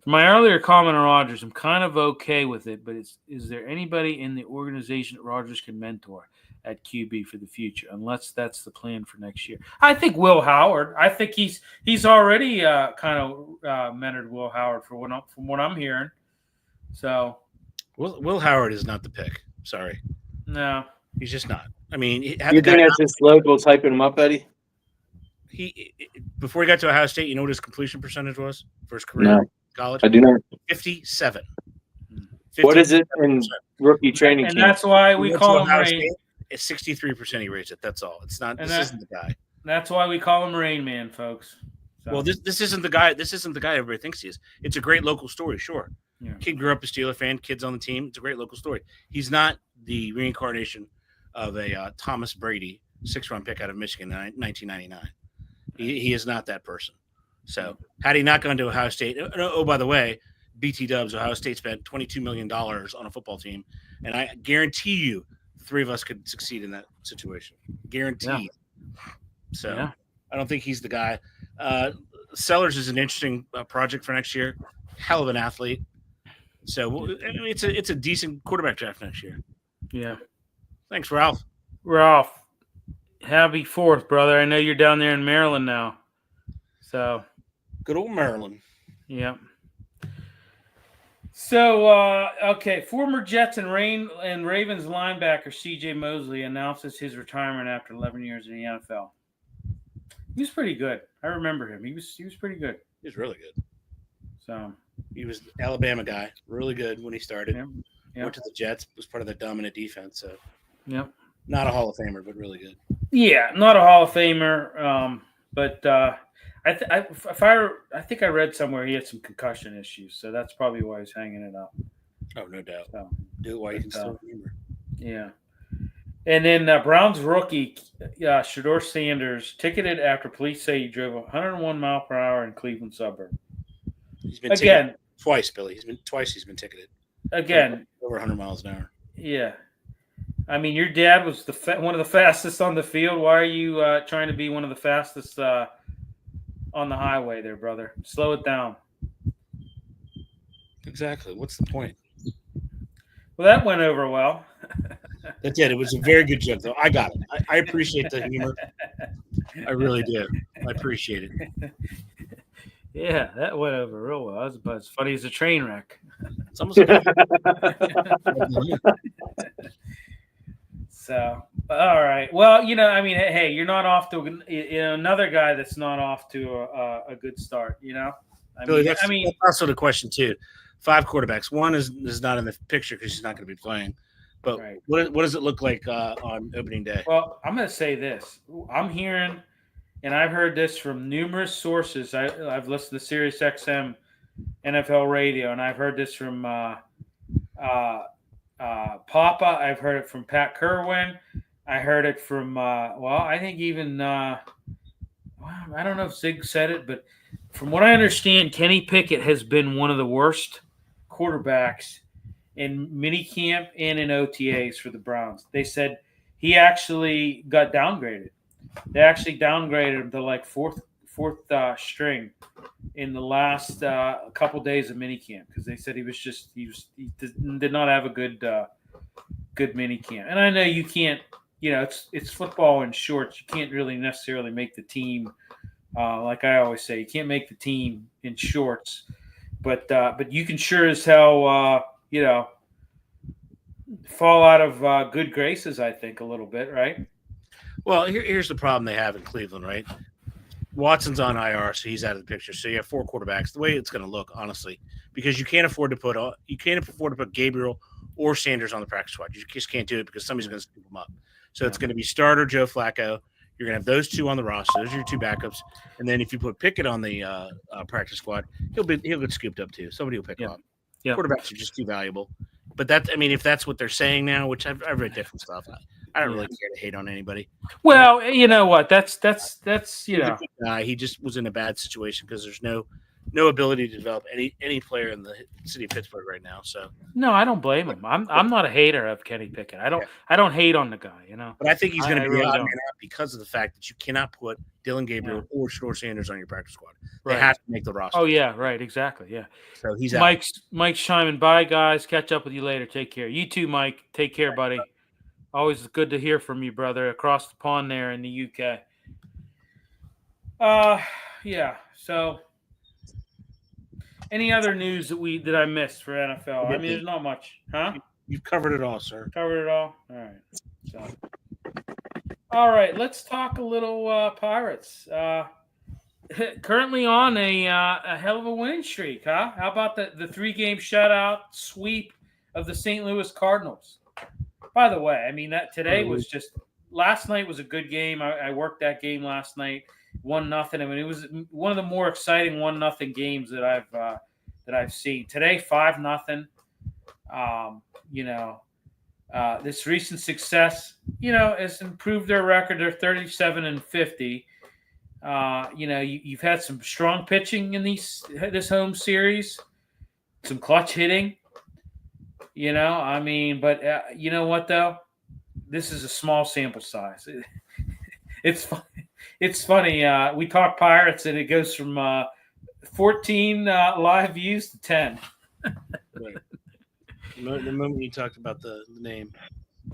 Speaker 1: For my earlier comment on Rodgers, I'm kind of okay with it, but is there anybody in the organization that Rodgers can mentor at QB for the future, unless that's the plan for next year? I think Will Howard. I think he's already kind of mentored Will Howard from what I'm hearing. So
Speaker 2: Will Howard is not the pick. Sorry.
Speaker 1: No.
Speaker 2: He's just not. I mean,
Speaker 3: You think that's just locals hyping him up, Eddie?
Speaker 2: He before he got to Ohio State, you know what his completion percentage was for his career in college?
Speaker 3: I do not.
Speaker 2: 57.
Speaker 3: What is it in rookie training
Speaker 1: and
Speaker 3: camp?
Speaker 1: that's why we call him Rain.
Speaker 2: It's 63% he rates it. That's all. It's not. This isn't the guy.
Speaker 1: That's why we call him Rain Man, folks. So.
Speaker 2: Well, this isn't the guy. This isn't the guy everybody thinks he is. It's a great local story, sure.
Speaker 1: Yeah.
Speaker 2: Kid grew up a Steeler fan. Kid's on the team. It's a great local story. He's not the reincarnation of a Thomas Brady 6th-round pick out of Michigan in 1999. He is not that person. So had he not gone to Ohio State, oh, by the way, BT Dubs, Ohio State spent $22 million on a football team, and I guarantee you the three of us could succeed in that situation. Guaranteed. Yeah. So yeah. I don't think he's the guy. Sellers is an interesting project for next year. Hell of an athlete. So it's a decent quarterback draft next year.
Speaker 1: Yeah.
Speaker 2: Thanks, Ralph.
Speaker 1: Ralph, happy 4th, brother. I know you're down there in Maryland now. So
Speaker 2: good old Maryland.
Speaker 1: Yeah. So okay, former Jets and Ravens linebacker C.J. Mosley announces his retirement after 11 years in the NFL. He was pretty good. I remember him. He was pretty good.
Speaker 2: He was really good.
Speaker 1: So
Speaker 2: he was an Alabama guy, really good when he started.
Speaker 1: Yep.
Speaker 2: Went to the Jets, was part of the dominant defense. So,
Speaker 1: yep.
Speaker 2: Not a Hall of Famer, but really good.
Speaker 1: Yeah, not a Hall of Famer, but I think I read somewhere he had some concussion issues, so that's probably why he's hanging it up.
Speaker 2: Oh, no doubt. So, do it while you can still remember.
Speaker 1: Yeah. And then Browns rookie Shedeur Sanders ticketed after police say he drove 101 mile per hour in Cleveland suburb.
Speaker 2: He's been ticketed twice, Billy. He's been ticketed.
Speaker 1: Again.
Speaker 2: Over 100 miles an hour.
Speaker 1: Yeah. I mean, your dad was one of the fastest on the field. Why are you trying to be one of the fastest on the highway there, brother? Slow it down.
Speaker 2: Exactly. What's the point?
Speaker 1: Well, that went over well.
Speaker 2: That did. It was a very good joke, though. I got it. I appreciate the humor. I really do. I appreciate it.
Speaker 1: Yeah, that went over real well. That was about as funny as a train wreck.
Speaker 2: It's almost like
Speaker 1: So, all right. Well, I mean, hey, you're not off to another guy that's not off to a good start.
Speaker 2: Billy, that's also the question too. 5 quarterbacks. One is not in the picture because he's not going to be playing. But right. What does it look like on opening day?
Speaker 1: Well, I'm going to say this. I'm hearing, and I've heard this from numerous sources. I've listened to Sirius XM NFL radio, and I've heard this from Papa. I've heard it from Pat Kerwin. I heard it from, I think even, I don't know if Zig said it, but from what I understand, Kenny Pickett has been one of the worst quarterbacks in minicamp and in OTAs for the Browns. They said he actually got downgraded. They actually downgraded him to like fourth string in the last couple days of minicamp because they said he did not have a good minicamp. And I know you can't, it's football in shorts. You can't really necessarily make the team. Like I always say, you can't make the team in shorts, but you can sure as hell, fall out of good graces, I think, a little bit, right?
Speaker 2: Well, here's the problem they have in Cleveland, right? Watson's on IR, so he's out of the picture. So you have 4 quarterbacks. The way it's going to look, honestly, because you can't afford to put Gabriel or Sanders on the practice squad. You just can't do it because somebody's going to scoop them up. So it's going to be starter Joe Flacco. You're going to have those 2 on the roster. Those are your 2 backups. And then if you put Pickett on the practice squad, he'll get scooped up too. Somebody will pick him up. Yeah. Quarterbacks are just too valuable. But if that's what they're saying now, which I've read different stuff, I don't really care to hate on anybody.
Speaker 1: Well, you know what? That's
Speaker 2: He just was in a bad situation because there's no no ability to develop any player in the city of Pittsburgh right now. So
Speaker 1: No, I don't blame him. I'm not a hater of Kenny Pickett. I don't hate on the guy.
Speaker 2: but I think he's going to be
Speaker 1: really
Speaker 2: the odd
Speaker 1: don't.
Speaker 2: man out because of the fact that you cannot put Dylan Gabriel or Shador Sanders on your practice squad. They
Speaker 1: Right.
Speaker 2: have to make the roster.
Speaker 1: Oh yeah, right, exactly. Yeah.
Speaker 2: So he's out.
Speaker 1: Mike's chiming. Bye, guys. Catch up with you later. Take care. You too, Mike. Take care, buddy. Always good to hear from you, brother, across the pond there in the UK. Yeah. So, any other news that I missed for NFL? I mean, there's not much, huh?
Speaker 2: You've covered it all, sir.
Speaker 1: Covered it all. All right. So, all right. Let's talk a little Pirates. Currently on a hell of a winning streak, huh? How about the 3-game shutout sweep of the St. Louis Cardinals? By the way, I mean that today was just last night was a good game. I worked that game last night, 1-0. I mean, it was one of the more exciting 1-0 games that I've seen. Today, 5-0. This recent success, has improved their record. They're 37-50. You've had some strong pitching in this home series, some clutch hitting. But you know what though? This is a small sample size. It's funny. We talk Pirates, and it goes from 14 live views to 10.
Speaker 2: Right. The moment you talked about the name.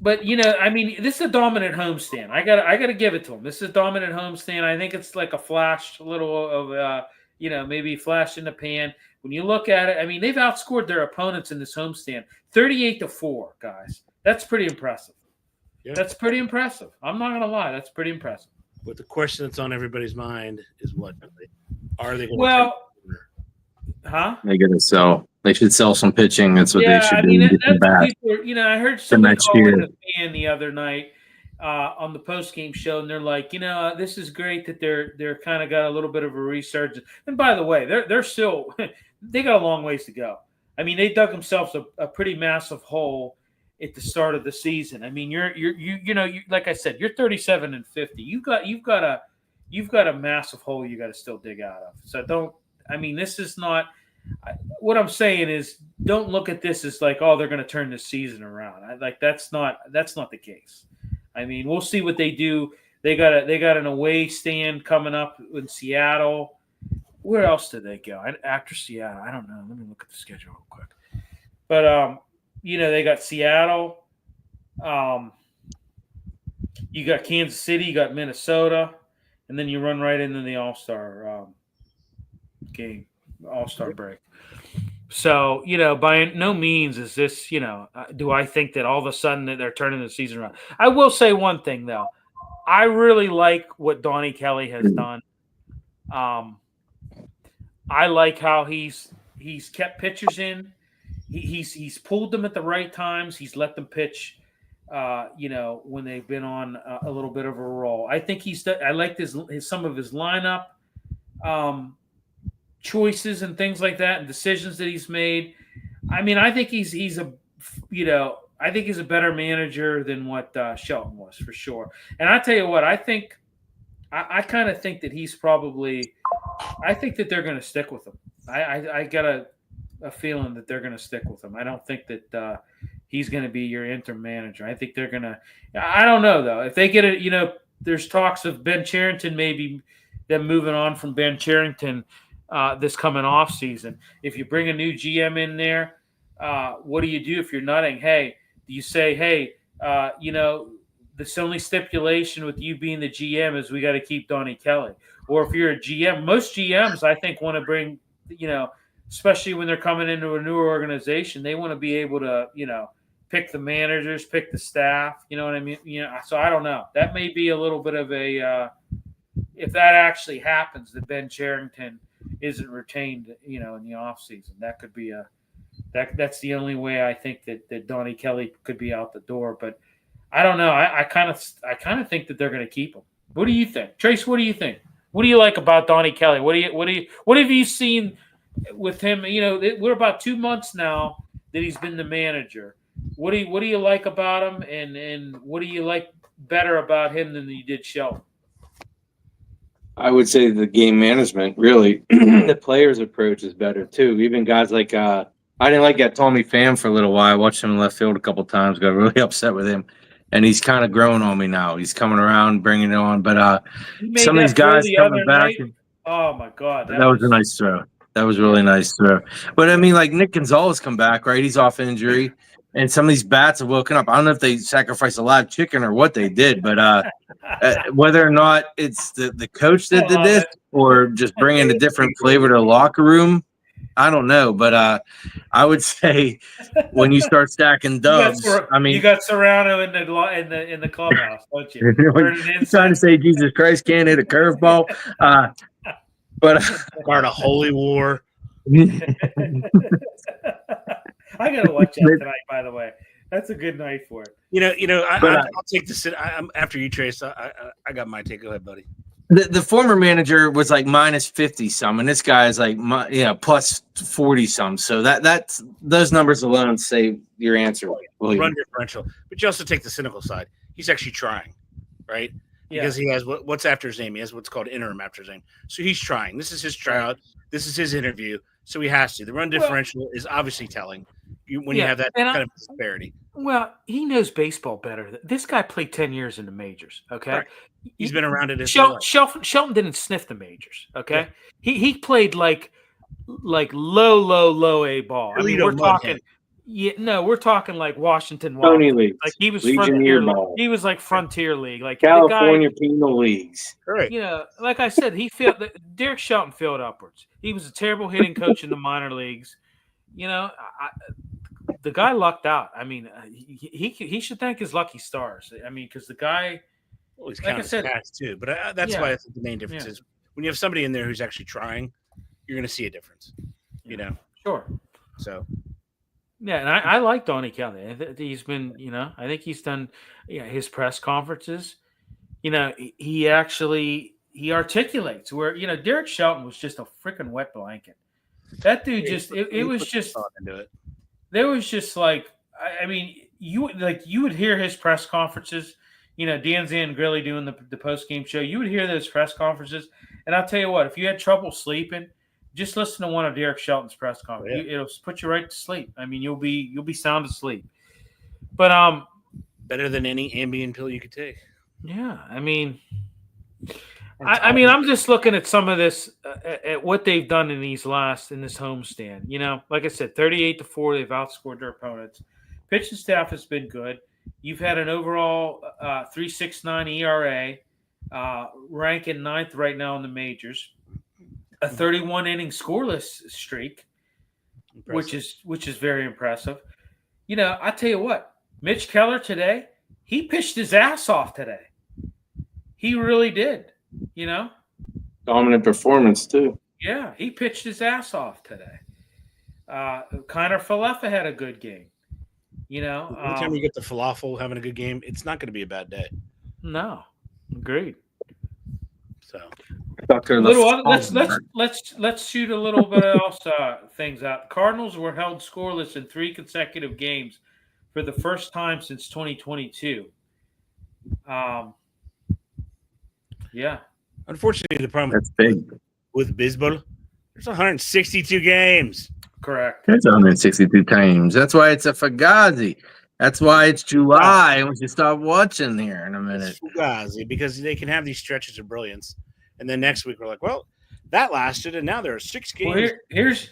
Speaker 1: But this is a dominant homestand. I gotta give it to them. This is a dominant homestand. I think it's like a flash, a little of maybe flash in the pan. When you look at it, I mean, they've outscored their opponents in this homestand 38-4, guys. That's pretty impressive. Yeah. That's pretty impressive. I'm not gonna lie, that's pretty impressive.
Speaker 2: But the question that's on everybody's mind is what are they going to
Speaker 1: huh?
Speaker 3: They got to sell. They should sell some pitching. That's what they should do.
Speaker 1: That's what people are, I heard somebody call in a fan the other night on the post-game show, and they're like, this is great that they're kind of got a little bit of a resurgence. And by the way, they're still they got a long ways to go. I mean, they dug themselves a pretty massive hole at the start of the season. I mean, you're like I said, you're 37-50. You've got a massive hole you got to still dig out of. So this is not. What I'm saying is, don't look at this as like, oh, they're going to turn this season around. That's not the case. I mean, we'll see what they do. They got an away stand coming up in Seattle. Where else did they go after Seattle? I don't know. Let me look at the schedule real quick. But they got Seattle. You got Kansas City. You got Minnesota, and then you run right into the All-Star game. All-Star break. So, by no means is this, do I think that all of a sudden that they're turning the season around. I will say one thing, though. I really like what Donnie Kelly has done. I like how he's kept pitchers in. He's pulled them at the right times. He's let them pitch, when they've been on a little bit of a roll. I think I like some of his lineup. Choices and things like that, and decisions that he's made. I mean, I think he's a better manager than what Shelton was, for sure. And I tell you what, I kind of think that he's probably. I think that they're going to stick with him. I got a feeling that they're going to stick with him. I don't think that he's going to be your interim manager. I think they're going to. I don't know though. If they get it, there's talks of Ben Cherington, maybe them moving on from Ben Cherington. This coming off season. If you bring a new GM in there, what do you do if you're nutting? Hey, do you say, hey, this only stipulation with you being the GM is we got to keep Donnie Kelly? Or if you're a GM, most GMs I think want to bring, especially when they're coming into a newer organization, they want to be able to, pick the managers, pick the staff. You know what I mean? So I don't know. That may be a little bit of a if that actually happens, that Ben Cherington isn't retained, in the offseason. That could be that's the only way I think that Donnie Kelly could be out the door. But I don't know. I kind of think that they're going to keep him. What do you think, Trace? What do you think? What do you like about Donnie Kelly? What have you seen with him? We're about 2 months now that he's been the manager. What do you like about him, and what do you like better about him than you did Shelton?
Speaker 3: I would say the game management, really. The players' approach is better too. Even guys like I didn't like that Tommy Pham for a little while. I watched him in left field a couple times. Got really upset with him, and he's kind of growing on me now. He's coming around, bringing it on. But
Speaker 1: He made
Speaker 3: some of
Speaker 1: that
Speaker 3: these
Speaker 1: throw
Speaker 3: guys
Speaker 1: the
Speaker 3: coming
Speaker 1: other
Speaker 3: back.
Speaker 1: night. Oh my God,
Speaker 3: That was a nice throw. That was really nice throw. But I mean, like Nick Gonzalez come back, right? He's off injury, and some of these bats have woken up. I don't know if they sacrificed a live chicken or what they did, but whether or not it's the coach that did this or just bringing a different flavor to the locker room, I don't know. But I would say when you start stacking dubs, I mean,
Speaker 1: you got Serrano in the clubhouse, don't you?
Speaker 3: You're trying to say Jesus Christ can't hit a curveball. But
Speaker 2: Start a holy war.
Speaker 1: I gotta watch that tonight. By the way, that's a good night for it.
Speaker 2: I'll take this. I'm after you, Trace. I got my take. Go ahead, buddy.
Speaker 3: The former manager was like minus 50 some, and this guy is like plus 40 some. So that's those numbers alone say your answer.
Speaker 2: Run differential, but you also take the cynical side. He's actually trying, right? Because he has what's after his name. He has what's called interim after his name. So he's trying. This is his tryout. This is his interview. So he has to. The run differential is obviously telling when you have that kind of disparity.
Speaker 1: Well, he knows baseball better. This guy played 10 years in the majors. Okay,
Speaker 2: right. He's been around it.
Speaker 1: Shelton didn't sniff the majors. Okay, he played like low A ball. I mean, we're talking. We're talking like Washington
Speaker 3: Tony Leagues.
Speaker 1: Like he was Frontier League. He was like Frontier League, like
Speaker 3: California Penal Leagues.
Speaker 1: Right. Like I said, Derek Shelton failed upwards. He was a terrible hitting coach in the minor leagues. The guy lucked out. I mean, he should thank his lucky stars. I mean, because the guy,
Speaker 2: he's like I said, too. But that's why I think the main difference is when you have somebody in there who's actually trying, you're going to see a difference.
Speaker 1: Sure.
Speaker 2: So.
Speaker 1: Yeah, and I like Donnie Kelly. He's been, I think he's done his press conferences. He articulates where, Derek Shelton was just a freaking wet blanket. That dude it was just there was just like, I mean, you would hear his press conferences, Dan Zangrilli doing the post-game show. You would hear those press conferences, and I'll tell you what, if you had trouble sleeping, just listen to one of Derek Shelton's press conferences. It'll put you right to sleep. I mean, you'll be sound asleep. But
Speaker 2: better than any Ambien pill you could take.
Speaker 1: Yeah, I mean, I'm just looking at some of this, at what they've done in this homestand. Like I said, 38-4, they've outscored their opponents. Pitching staff has been good. You've had an overall 3.69 ERA, ranking ninth right now in the majors. A 31-inning scoreless streak, which is very impressive. I tell you what, Mitch Keller today, he pitched his ass off today. He really did.
Speaker 3: Dominant performance too.
Speaker 1: Yeah, he pitched his ass off today. Connor Falefa had a good game.
Speaker 2: Anytime you get the falafel having a good game, it's not going to be a bad day.
Speaker 1: No, agreed.
Speaker 2: So.
Speaker 1: Let's shoot a little bit else things out. Cardinals were held scoreless in 3 consecutive games for the first time since 2022.
Speaker 2: Unfortunately, the problem
Speaker 3: that's big
Speaker 2: with baseball, there's 162 games.
Speaker 1: Correct.
Speaker 3: That's 162 times. That's why it's a Fugazi. That's why it's July, and we should stop watching here in a minute.
Speaker 2: It's Fugazi, because they can have these stretches of brilliance. And then next week we're like, well, that lasted, and now there are 6 games.
Speaker 1: Well,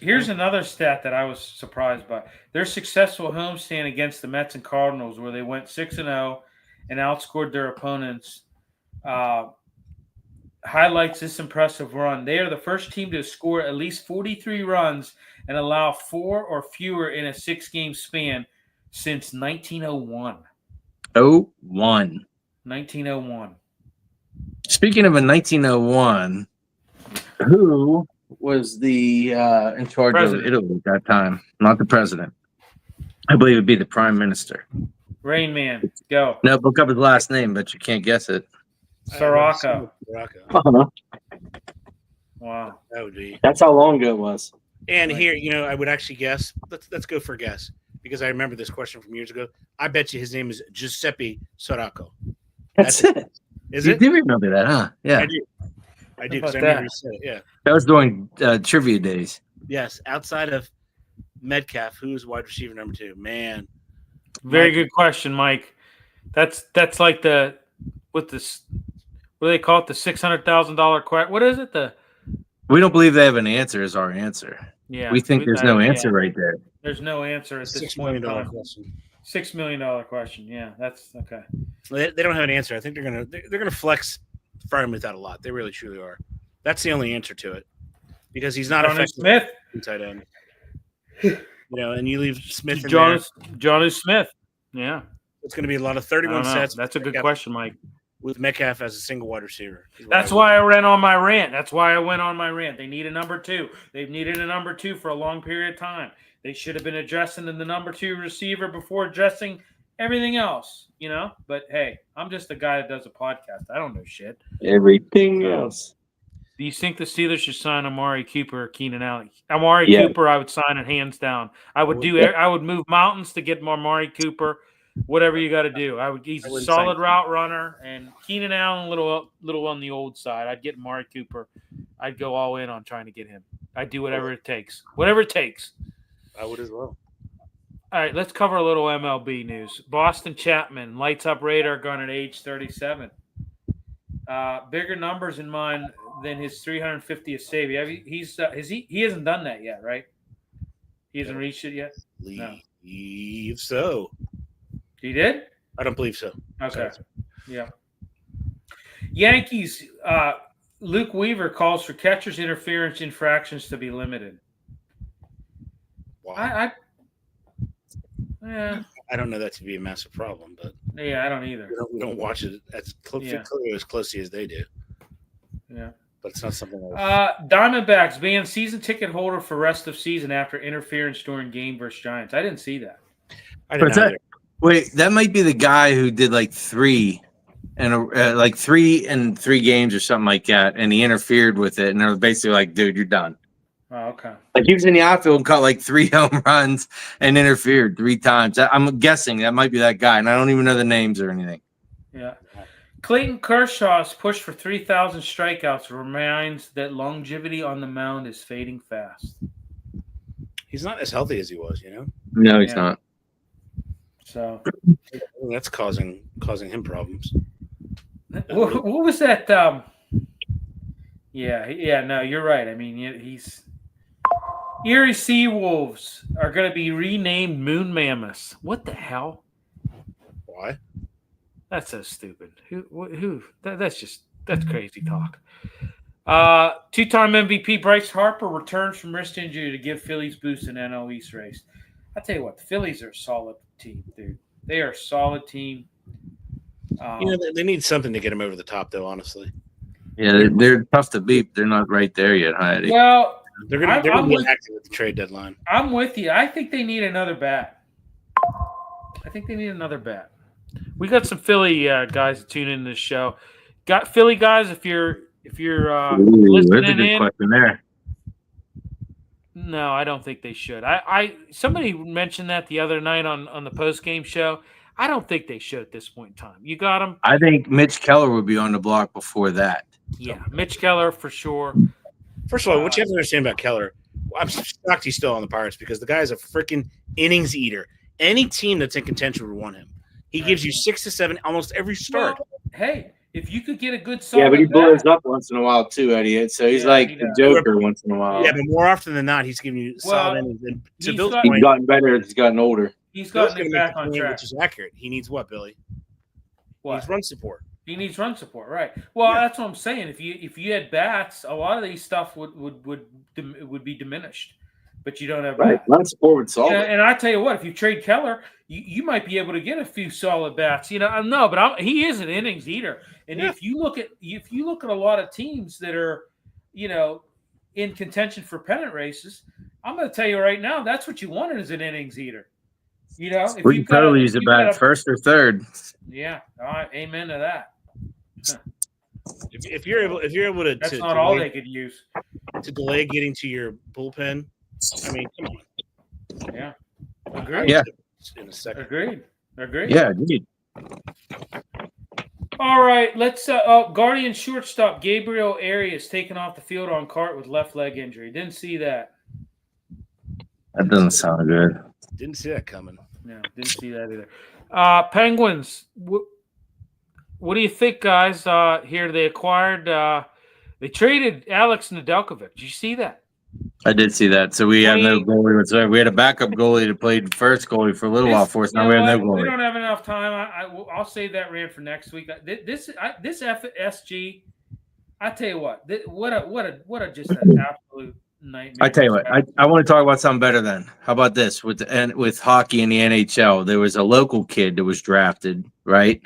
Speaker 1: here's another stat that I was surprised by. Their successful homestand against the Mets and Cardinals, where they went 6-0 and outscored their opponents, highlights this impressive run. They are the first team to score at least 43 runs and allow 4 or fewer in a 6-game span since 1901. 1901.
Speaker 3: Speaking of a 1901, who was the in charge of Italy at that time? Not the president. I believe it'd be the prime minister.
Speaker 1: Rain Man, go.
Speaker 3: No, look up his last name, but you can't guess it.
Speaker 1: Sirocco.
Speaker 3: Uh-huh.
Speaker 1: Wow.
Speaker 2: That would be.
Speaker 3: That's how long ago it was.
Speaker 2: And here, I would actually guess. Let's go for a guess, because I remember this question from years ago. I bet you his name is Giuseppe Sirocco.
Speaker 3: That's it.
Speaker 2: Is
Speaker 3: you
Speaker 2: it?
Speaker 3: do remember that, huh? Yeah.
Speaker 2: I do. I do because
Speaker 1: How
Speaker 2: I
Speaker 1: about
Speaker 2: remember
Speaker 1: that?
Speaker 2: you said it. Yeah.
Speaker 3: That was during trivia days.
Speaker 2: Yes. Outside of Metcalf, who's wide receiver number 2? Man.
Speaker 1: Very
Speaker 2: Mike-
Speaker 1: good question, Mike. That's like the what do they call it? The $600,000 question. What is it?
Speaker 3: We don't believe they have an answer is our answer.
Speaker 1: Yeah.
Speaker 3: We think there's no answer right there.
Speaker 1: There's no answer at this
Speaker 2: $6
Speaker 1: point in
Speaker 2: million
Speaker 1: time.
Speaker 2: question.
Speaker 1: $6 million question. Yeah, that's okay.
Speaker 2: They don't have an answer. I think they're gonna flex Freiermuth out a lot. They really truly are. That's the only answer to it because he's not
Speaker 1: Jonnu
Speaker 2: effective
Speaker 1: Smith.
Speaker 2: tight end. And you leave Smith in
Speaker 1: Jonnu Smith. Yeah.
Speaker 2: It's going to be a lot of
Speaker 1: I
Speaker 2: 31
Speaker 1: don't know.
Speaker 2: sets.
Speaker 1: That's a good
Speaker 2: Metcalf,
Speaker 1: question, Mike.
Speaker 2: with Metcalf as a single wide receiver.
Speaker 1: That's why I ran on my rant. That's why I went on my rant. They need a number 2. They've needed a number 2 for a long period of time. They should have been addressing the number 2 receiver before addressing everything else, But hey, I'm just a guy that does a podcast. I don't know shit.
Speaker 3: Everything else.
Speaker 1: Do you think the Steelers should sign Amari Cooper or Keenan Allen? Amari
Speaker 3: Yeah.
Speaker 1: Cooper, I would sign it hands down. I would move mountains to get Amari Cooper. Whatever you got to do, he's a solid route runner, and Keenan Allen, little on the old side. I'd get Amari Cooper. I'd go all in on trying to get him. I'd do whatever it takes. Whatever it takes.
Speaker 2: I would as well.
Speaker 1: All right, let's cover a little MLB news. Boston Chapman lights up radar gun at age 37. Bigger numbers in mind than his 350th save. He hasn't done that yet, right? He hasn't reached it yet.
Speaker 2: Believe so.
Speaker 1: He did?
Speaker 2: I don't believe so.
Speaker 1: Okay. Yeah. Yankees. Luke Weaver calls for catcher's interference infractions to be limited.
Speaker 2: Wow.
Speaker 1: Yeah.
Speaker 2: I don't know that to be a massive problem, but
Speaker 1: Yeah, I don't either.
Speaker 2: we don't watch it as closely as they do.
Speaker 1: Yeah.
Speaker 2: But it's not something
Speaker 1: Diamondbacks ban season ticket holder for rest of season after interference during game versus Giants. I didn't see that.
Speaker 2: I didn't either.
Speaker 3: Wait, that might be the guy who did like 3 and 3 in 3 games or something like that, and he interfered with it, and they're basically like, "Dude, you're done."
Speaker 1: Oh, okay.
Speaker 3: Like he was in the outfield and caught like 3 home runs and interfered 3 times. I'm guessing that might be that guy, and I don't even know the names or anything.
Speaker 1: Yeah. Clayton Kershaw's push for 3,000 strikeouts reminds that longevity on the mound is fading fast.
Speaker 2: He's not as healthy as he was,
Speaker 3: No, he's not.
Speaker 1: So
Speaker 2: that's causing him problems.
Speaker 1: what was that? No, you're right. I mean, he's Erie Seawolves are going to be renamed Moon Mammoths. What the hell?
Speaker 2: Why?
Speaker 1: That's so stupid. Who? That's crazy talk. 2-time MVP Bryce Harper returns from wrist injury to give Phillies boost in NL East race. I tell you what, the Phillies are a solid team, dude. They are a solid team.
Speaker 2: They need something to get them over the top, though. Honestly,
Speaker 3: Yeah, they're tough to beat. They're not right there yet, Heidi.
Speaker 1: Well,
Speaker 2: they're going to be active at the trade deadline.
Speaker 1: I'm with you. I think they need another bat. We got some Philly guys to tune in this show. Got Philly guys. If you're listening
Speaker 3: that's a good
Speaker 1: in,
Speaker 3: question there.
Speaker 1: No, I don't think they should. Somebody mentioned that the other night on the post game show. I don't think they should at this point in time. You got them.
Speaker 3: I think Mitch Keller would be on the block before that.
Speaker 1: Yeah, Mitch Keller for sure.
Speaker 2: First of all, what you have to understand about Keller, I'm shocked he's still on the Pirates because the guy is a freaking innings eater. Any team that's in contention would want him. He gives you 6 to 7 almost every start.
Speaker 1: Well, hey, if you could get a good solid
Speaker 3: But he blows
Speaker 1: bat,
Speaker 3: up once in a while too, Eddie. So he's like the Joker once in a while.
Speaker 2: Yeah, but more often than not, he's giving you solid innings. And to Bill's
Speaker 3: He's
Speaker 2: point,
Speaker 3: gotten better as he's gotten older.
Speaker 1: he's
Speaker 2: Bill's
Speaker 1: gotten
Speaker 2: going
Speaker 1: it
Speaker 2: to
Speaker 1: back
Speaker 2: make
Speaker 1: on
Speaker 2: the
Speaker 1: track.
Speaker 2: which is accurate. He needs what, Billy?
Speaker 1: What?
Speaker 2: He needs run support.
Speaker 1: He needs run support, right? Well, that's what I'm saying. If you had bats, a lot of these stuff would be diminished. But you don't have bats.
Speaker 3: Run support would solve it.
Speaker 1: And I tell you what, if you trade Keller, you might be able to get a few solid bats. He is an innings eater. And if you look at a lot of teams that are, in contention for pennant races, I'm going to tell you right now, that's what you wanted as an innings eater. If
Speaker 3: We probably use it bat first or third.
Speaker 1: Yeah, all right, amen to that.
Speaker 2: If you're able to,
Speaker 1: that's not all they could use
Speaker 2: to delay getting to your bullpen. I mean, come on.
Speaker 1: Yeah, agreed.
Speaker 3: Yeah,
Speaker 2: in a second.
Speaker 1: Agreed.
Speaker 3: Yeah, indeed.
Speaker 1: All right, let's. Guardian shortstop Gabriel Arias taken off the field on cart with left leg injury. Didn't see that.
Speaker 3: That doesn't sound good.
Speaker 2: Didn't see that coming.
Speaker 1: No, didn't see that either. Penguins. What do you think, guys? Here they acquired. They traded Alex Nedeljkovic. Did you see that?
Speaker 3: I did see that. So we have no goalie whatsoever. We had a backup goalie that played first goalie for a little while for us. Now we have no goalie.
Speaker 1: We don't have enough time. I'll save that rant for next week. This FSG. I tell you what. What a just an absolute nightmare.
Speaker 3: I tell you what. I want to talk about something better then. How about this with hockey in the NHL? There was a local kid that was drafted. Right.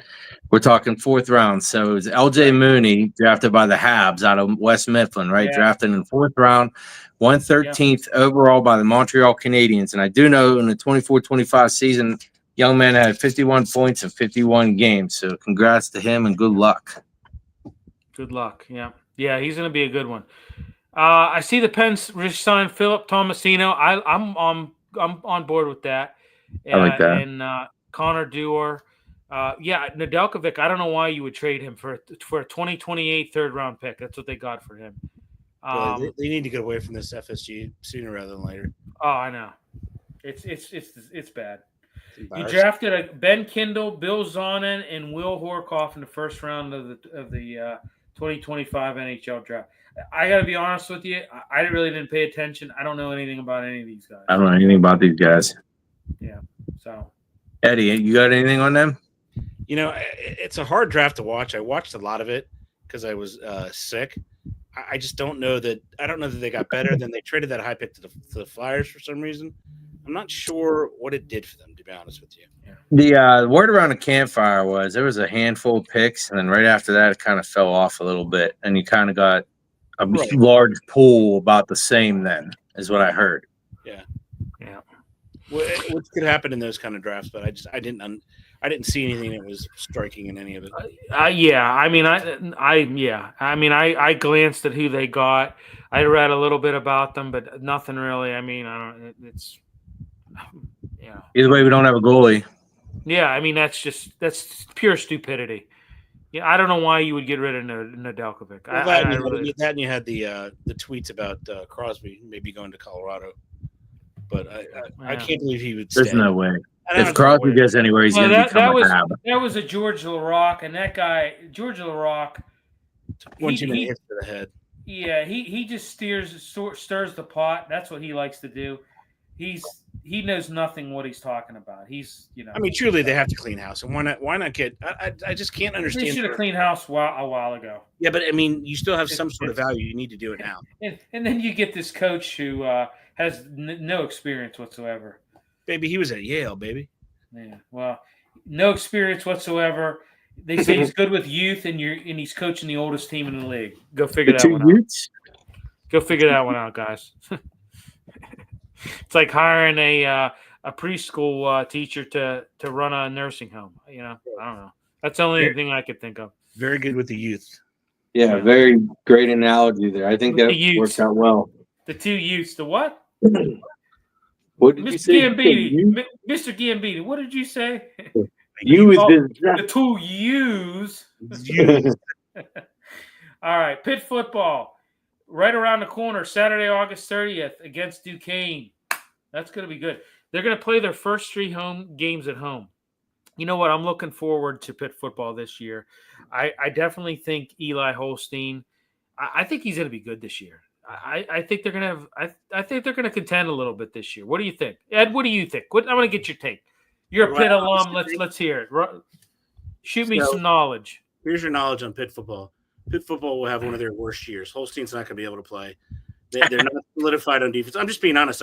Speaker 3: We're talking 4th round. So it was LJ Mooney, drafted by the Habs out of West Mifflin, right? Yeah. Drafted in the 4th round, 113th overall by the Montreal Canadiens. And I do know in the 24-25 season, young man had 51 points in 51 games. So congrats to him and good luck.
Speaker 1: Good luck. Yeah. Yeah, he's going to be a good one. I see the Pens signed Philip Tomasino. I'm on board with that.
Speaker 3: I like that.
Speaker 1: And Connor Dewar. Nedeljkovic, I don't know why you would trade him for a 2028 3rd-round pick. That's what they got for him.
Speaker 2: They need to get away from this FSG sooner rather than later.
Speaker 1: Oh, I know. It's bad. You drafted Ben Kindle, Bill Zonin, and Will Horkoff in the 1st round of the 2025 NHL draft. I got to be honest with you. I really didn't pay attention. I don't know anything about any of these guys.
Speaker 3: I don't know anything about these guys.
Speaker 1: Yeah. So,
Speaker 3: Eddie, you got anything on them?
Speaker 2: You know, it's a hard draft to watch. I watched a lot of it because I was sick. I just don't know that. I don't know that they got better. Then they traded that high pick to the Flyers for some reason. I'm not sure what it did for them, to be honest with you.
Speaker 3: Yeah. The word around the campfire was there was a handful of picks, and then right after that, it kind of fell off a little bit, and you kind of got a large pool about the same. Then is what I heard.
Speaker 2: Yeah. What could happen in those kind of drafts, but I didn't see anything that was striking in any of it. I glanced at who they got. I read a little bit about them, but nothing really. I mean, I don't. It's
Speaker 3: Either way, we don't have a goalie.
Speaker 1: Yeah, I mean that's pure stupidity. Yeah, I don't know why you would get rid of Nedeljkovic.
Speaker 2: That and you had the tweets about Crosby maybe going to Colorado. But I can't believe he would stay.
Speaker 3: There's no way. If Crosby goes anywhere, he's going to become a Hab.
Speaker 1: That was a George Larocque, and that guy, George Larocque,
Speaker 2: once you hit to the head.
Speaker 1: Yeah, he just stirs the pot. That's what he likes to do. He knows nothing what he's talking about. He's
Speaker 2: I mean, truly, they have to clean house, and why not get? I just can't understand.
Speaker 1: They should have cleaned house a while ago.
Speaker 2: Yeah, but I mean, you still have some sort of value. You need to do it now.
Speaker 1: And then you get this coach who has no experience whatsoever.
Speaker 2: Baby, he was at Yale, baby.
Speaker 1: Yeah, well, no experience whatsoever. They say he's good with youth, and he's coaching the oldest team in the league. Go figure that one out. Go figure that one out, guys. It's like hiring a preschool teacher to run a nursing home. I don't know. That's the only thing I could think of.
Speaker 2: Very good with the youth.
Speaker 3: Yeah, very great analogy there. I think that works out well.
Speaker 1: The 2 youths. The what?
Speaker 3: What did you say?
Speaker 1: Mr. Gambini, what did you say?
Speaker 3: You is
Speaker 1: the 2 U's. All right, Pitt football. Right around the corner, Saturday, August 30th against Duquesne. That's going to be good. They're going to play their first 3 home games at home. You know what? I'm looking forward to Pitt football this year. I definitely think Eli Holstein. I think he's going to be good this year. I think they're going to have. I think they're going to contend a little bit this year. What do you think, Ed? What do you think? I want to get your take. You're a Pitt alum. Let's hear it. Shoot me some knowledge.
Speaker 2: Here's your knowledge on Pitt football. Pitt football will have one of their worst years. Holstein's not going to be able to play. They're not solidified on defense. I'm just being honest.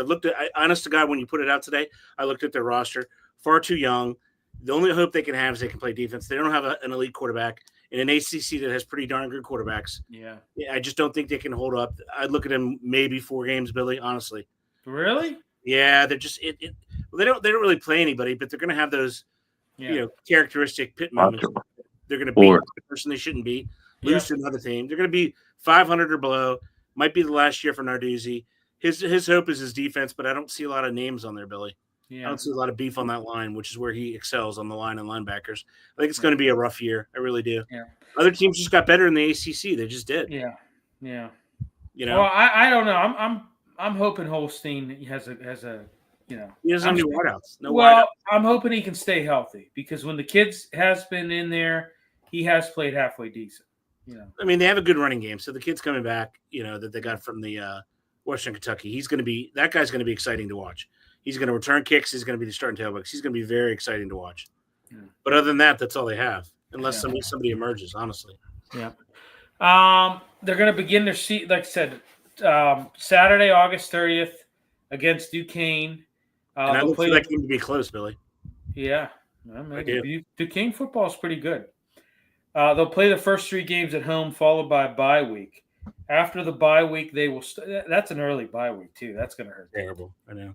Speaker 2: Honest to God, when you put it out today, I looked at their roster. Far too young. The only hope they can have is they can play defense. They don't have an elite quarterback in an ACC that has pretty darn good quarterbacks.
Speaker 1: Yeah,
Speaker 2: I just don't think they can hold up. I'd look at them maybe 4 games, Billy. Honestly.
Speaker 1: Really?
Speaker 2: Yeah, they're just they don't really play anybody, but they're going to have those characteristic Pitt moments. They're going to beat the person they shouldn't beat. Lose to another team. They're going to be 500 or below. Might be the last year for Narduzzi. His hope is his defense, but I don't see a lot of names on there, Billy. I
Speaker 1: Yeah.
Speaker 2: don't see a lot of beef on that line, which is where he excels on the line and linebackers. I think it's going to be a rough year. I really do.
Speaker 1: Yeah.
Speaker 2: Other teams just got better in the ACC. They just did.
Speaker 1: Yeah. Yeah.
Speaker 2: You
Speaker 1: Well,
Speaker 2: know,
Speaker 1: I don't know. I'm hoping Holstein has a
Speaker 2: he doesn't have any wideouts. No
Speaker 1: well,
Speaker 2: wideouts.
Speaker 1: I'm hoping he can stay healthy because when the kids has been in there, he has played halfway decent.
Speaker 2: I mean, they have a good running game. So the kid's coming back, that they got from the Western Kentucky. That guy's going to be exciting to watch. He's going to return kicks. He's going to be the starting tailbacks. He's going to be very exciting to watch.
Speaker 1: Yeah.
Speaker 2: But other than that, that's all they have, unless somebody emerges, honestly.
Speaker 1: Yeah. They're going to begin their seat, like I said, Saturday, August 30th against Duquesne.
Speaker 2: And I look for that game to be close, Billy.
Speaker 1: Yeah.
Speaker 2: I do.
Speaker 1: Duquesne football is pretty good. They'll play the first 3 games at home, followed by a bye week. After the bye week, they will. That's an early bye week too. That's going to hurt.
Speaker 2: Terrible. I know.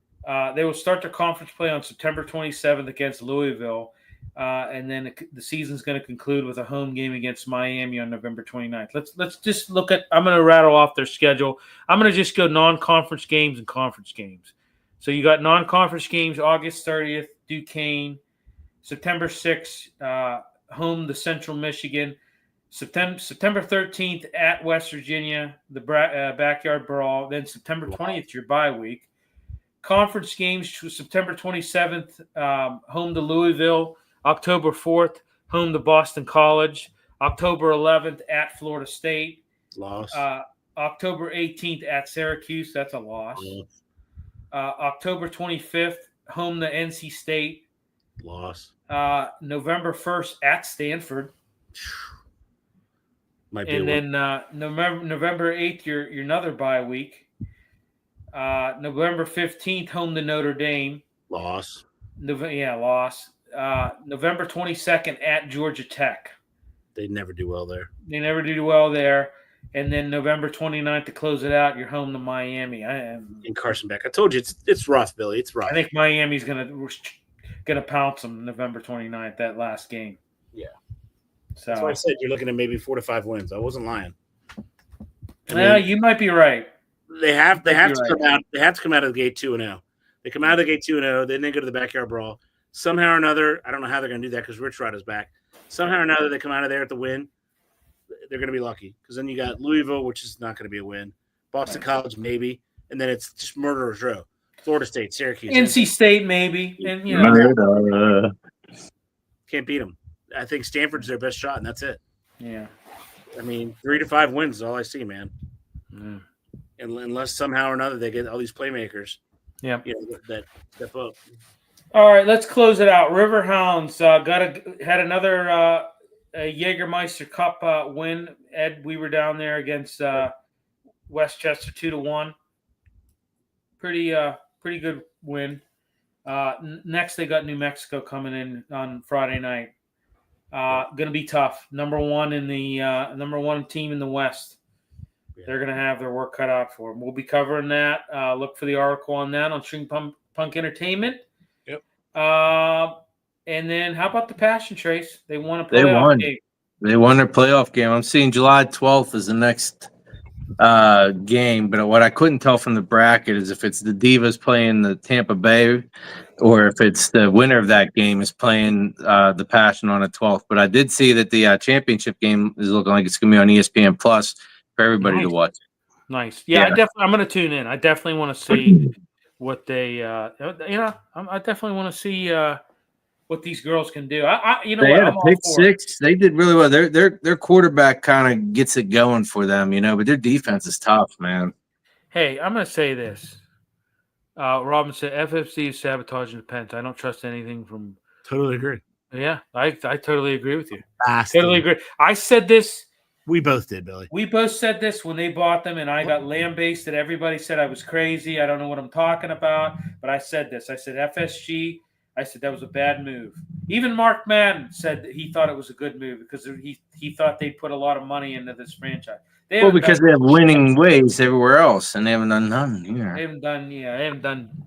Speaker 1: They will start their conference play on September 27th against Louisville, and then the season's going to conclude with a home game against Miami on November 29th. Let's just look at. I'm going to rattle off their schedule. I'm going to just go non-conference games and conference games. So you got non-conference games August 30th, Duquesne, September 6th, home to Central Michigan. September 13th at West Virginia, the backyard brawl. Then September 20th, your bye week. Conference games September 27th, home to Louisville. October 4th, home to Boston College. October 11th at Florida State.
Speaker 2: Loss.
Speaker 1: October 18th at Syracuse. That's a loss. October 25th, home to NC State.
Speaker 2: Loss.
Speaker 1: November 1st at Stanford. And then November 8th, your another bye week. November 15th, home to Notre Dame.
Speaker 2: Loss.
Speaker 1: Loss. November 22nd at Georgia Tech.
Speaker 2: They never do well there.
Speaker 1: And then November 29th to close it out, you're home to Miami.
Speaker 2: In Carson Beck. I told you it's rough, Billy. It's rough.
Speaker 1: I think Miami's gonna pounce them November 29th, that last game.
Speaker 2: Yeah.
Speaker 1: So
Speaker 2: that's why I said you're looking at maybe 4 to 5 wins. I wasn't lying.
Speaker 1: You might be right.
Speaker 2: They have to come out. They have to come out of the gate 2-0. They come out of the gate 2-0. Then they go to the backyard brawl. Somehow or another, I don't know how they're going to do that because Rich Rod is back. Somehow or another, they come out of there at the win. They're going to be lucky because then you got Louisville, which is not going to be a win. Boston College, maybe, and then it's just murderer's row. Florida State, Syracuse,
Speaker 1: NC State, maybe, and
Speaker 2: can't beat them. I think Stanford's their best shot, and that's it.
Speaker 1: Yeah.
Speaker 2: I mean, 3 to 5 wins is all I see, man.
Speaker 1: Mm.
Speaker 2: Unless somehow or another they get all these playmakers.
Speaker 1: Yeah.
Speaker 2: That step up.
Speaker 1: All right, let's close it out. Riverhounds had another Jägermeister Cup win. Ed, we were down there against Westchester 2-1. Pretty good win. Next, they got New Mexico coming in on Friday night. Going to be tough. Number one team in the West. Yeah. They're going to have their work cut out for them. We'll be covering that. Look for the article on that on String Punk Entertainment.
Speaker 2: Yep.
Speaker 1: And then how about the Passion Trace? They won a playoff game.
Speaker 3: They won their playoff game. I'm seeing July 12th is the next game, but what I couldn't tell from the bracket is if it's the Divas playing the Tampa Bay or if it's the winner of that game is playing the Passion on the 12th. But I did see that the championship game is looking like it's going to be on ESPN Plus for everybody to watch.
Speaker 1: Nice. Yeah. I'm going to tune in. I definitely want to see what they, I definitely want to see what these girls can do. They
Speaker 3: had a pick six. They did really well. Their quarterback kind of gets it going for them, but their defense is tough, man.
Speaker 1: Hey, I'm going to say this. Robin said FFC is sabotaging the Pens. I don't trust anything from.
Speaker 2: Totally agree.
Speaker 1: Yeah, I totally agree with you.
Speaker 2: Bastard.
Speaker 1: Totally agree. I said this.
Speaker 2: We both did, Billy.
Speaker 1: We both said this when they bought them, and I got lambasted. Everybody said I was crazy. I don't know what I'm talking about, but I said this. I said FSG. I said that was a bad move. Even Mark Madden said that he thought it was a good move because he thought they'd put a lot of money into this franchise.
Speaker 3: Because they have winning ways everywhere else, and they haven't done none here.
Speaker 1: They haven't done.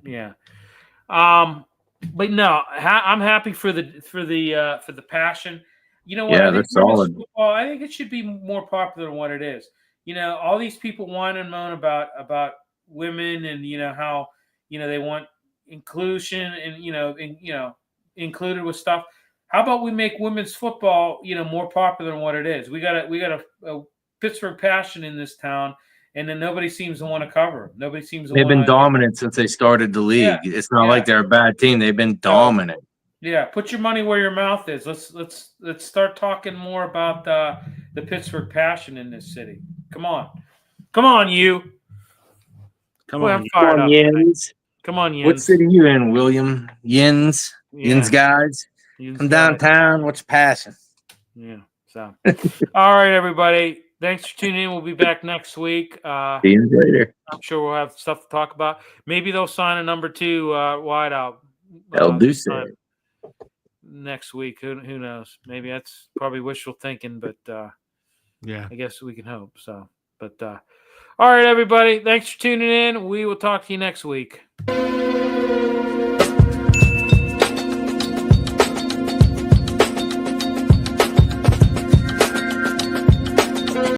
Speaker 1: But no, I'm happy for the Passion. You know what?
Speaker 3: Yeah, they're solid.
Speaker 1: Football, I think it should be more popular than what it is. All these people whine and moan about women and how they want inclusion and included with stuff. How about we make women's football more popular than what it is? We got a Pittsburgh passion in this town, and then nobody seems to want to cover them. Nobody seems to.
Speaker 3: They've been dominant since they started the league.
Speaker 1: Yeah.
Speaker 3: It's not like they're a bad team. They've been dominant.
Speaker 1: Yeah, put your money where your mouth is. Let's start talking more about the Pittsburgh passion in this city. Come on, you.
Speaker 2: Come
Speaker 1: Boy,
Speaker 2: on,
Speaker 1: I'm fired up.
Speaker 3: Yins.
Speaker 1: Come on, Yins.
Speaker 3: What city you in, William? Yins.
Speaker 1: Yeah.
Speaker 3: Yins guys.
Speaker 1: Yins
Speaker 3: Come
Speaker 1: guys.
Speaker 3: downtown. What's your passion?
Speaker 1: Yeah. So, all right, everybody. Thanks for tuning in. We'll be back next week.
Speaker 3: See you later.
Speaker 1: I'm sure we'll have stuff to talk about. Maybe they'll sign a number 2 wideout.
Speaker 3: They'll do so.
Speaker 1: Next week. Who knows? Maybe that's probably wishful thinking, but
Speaker 2: Yeah.
Speaker 1: I guess we can hope. So, but all right, everybody. Thanks for tuning in. We will talk to you next week.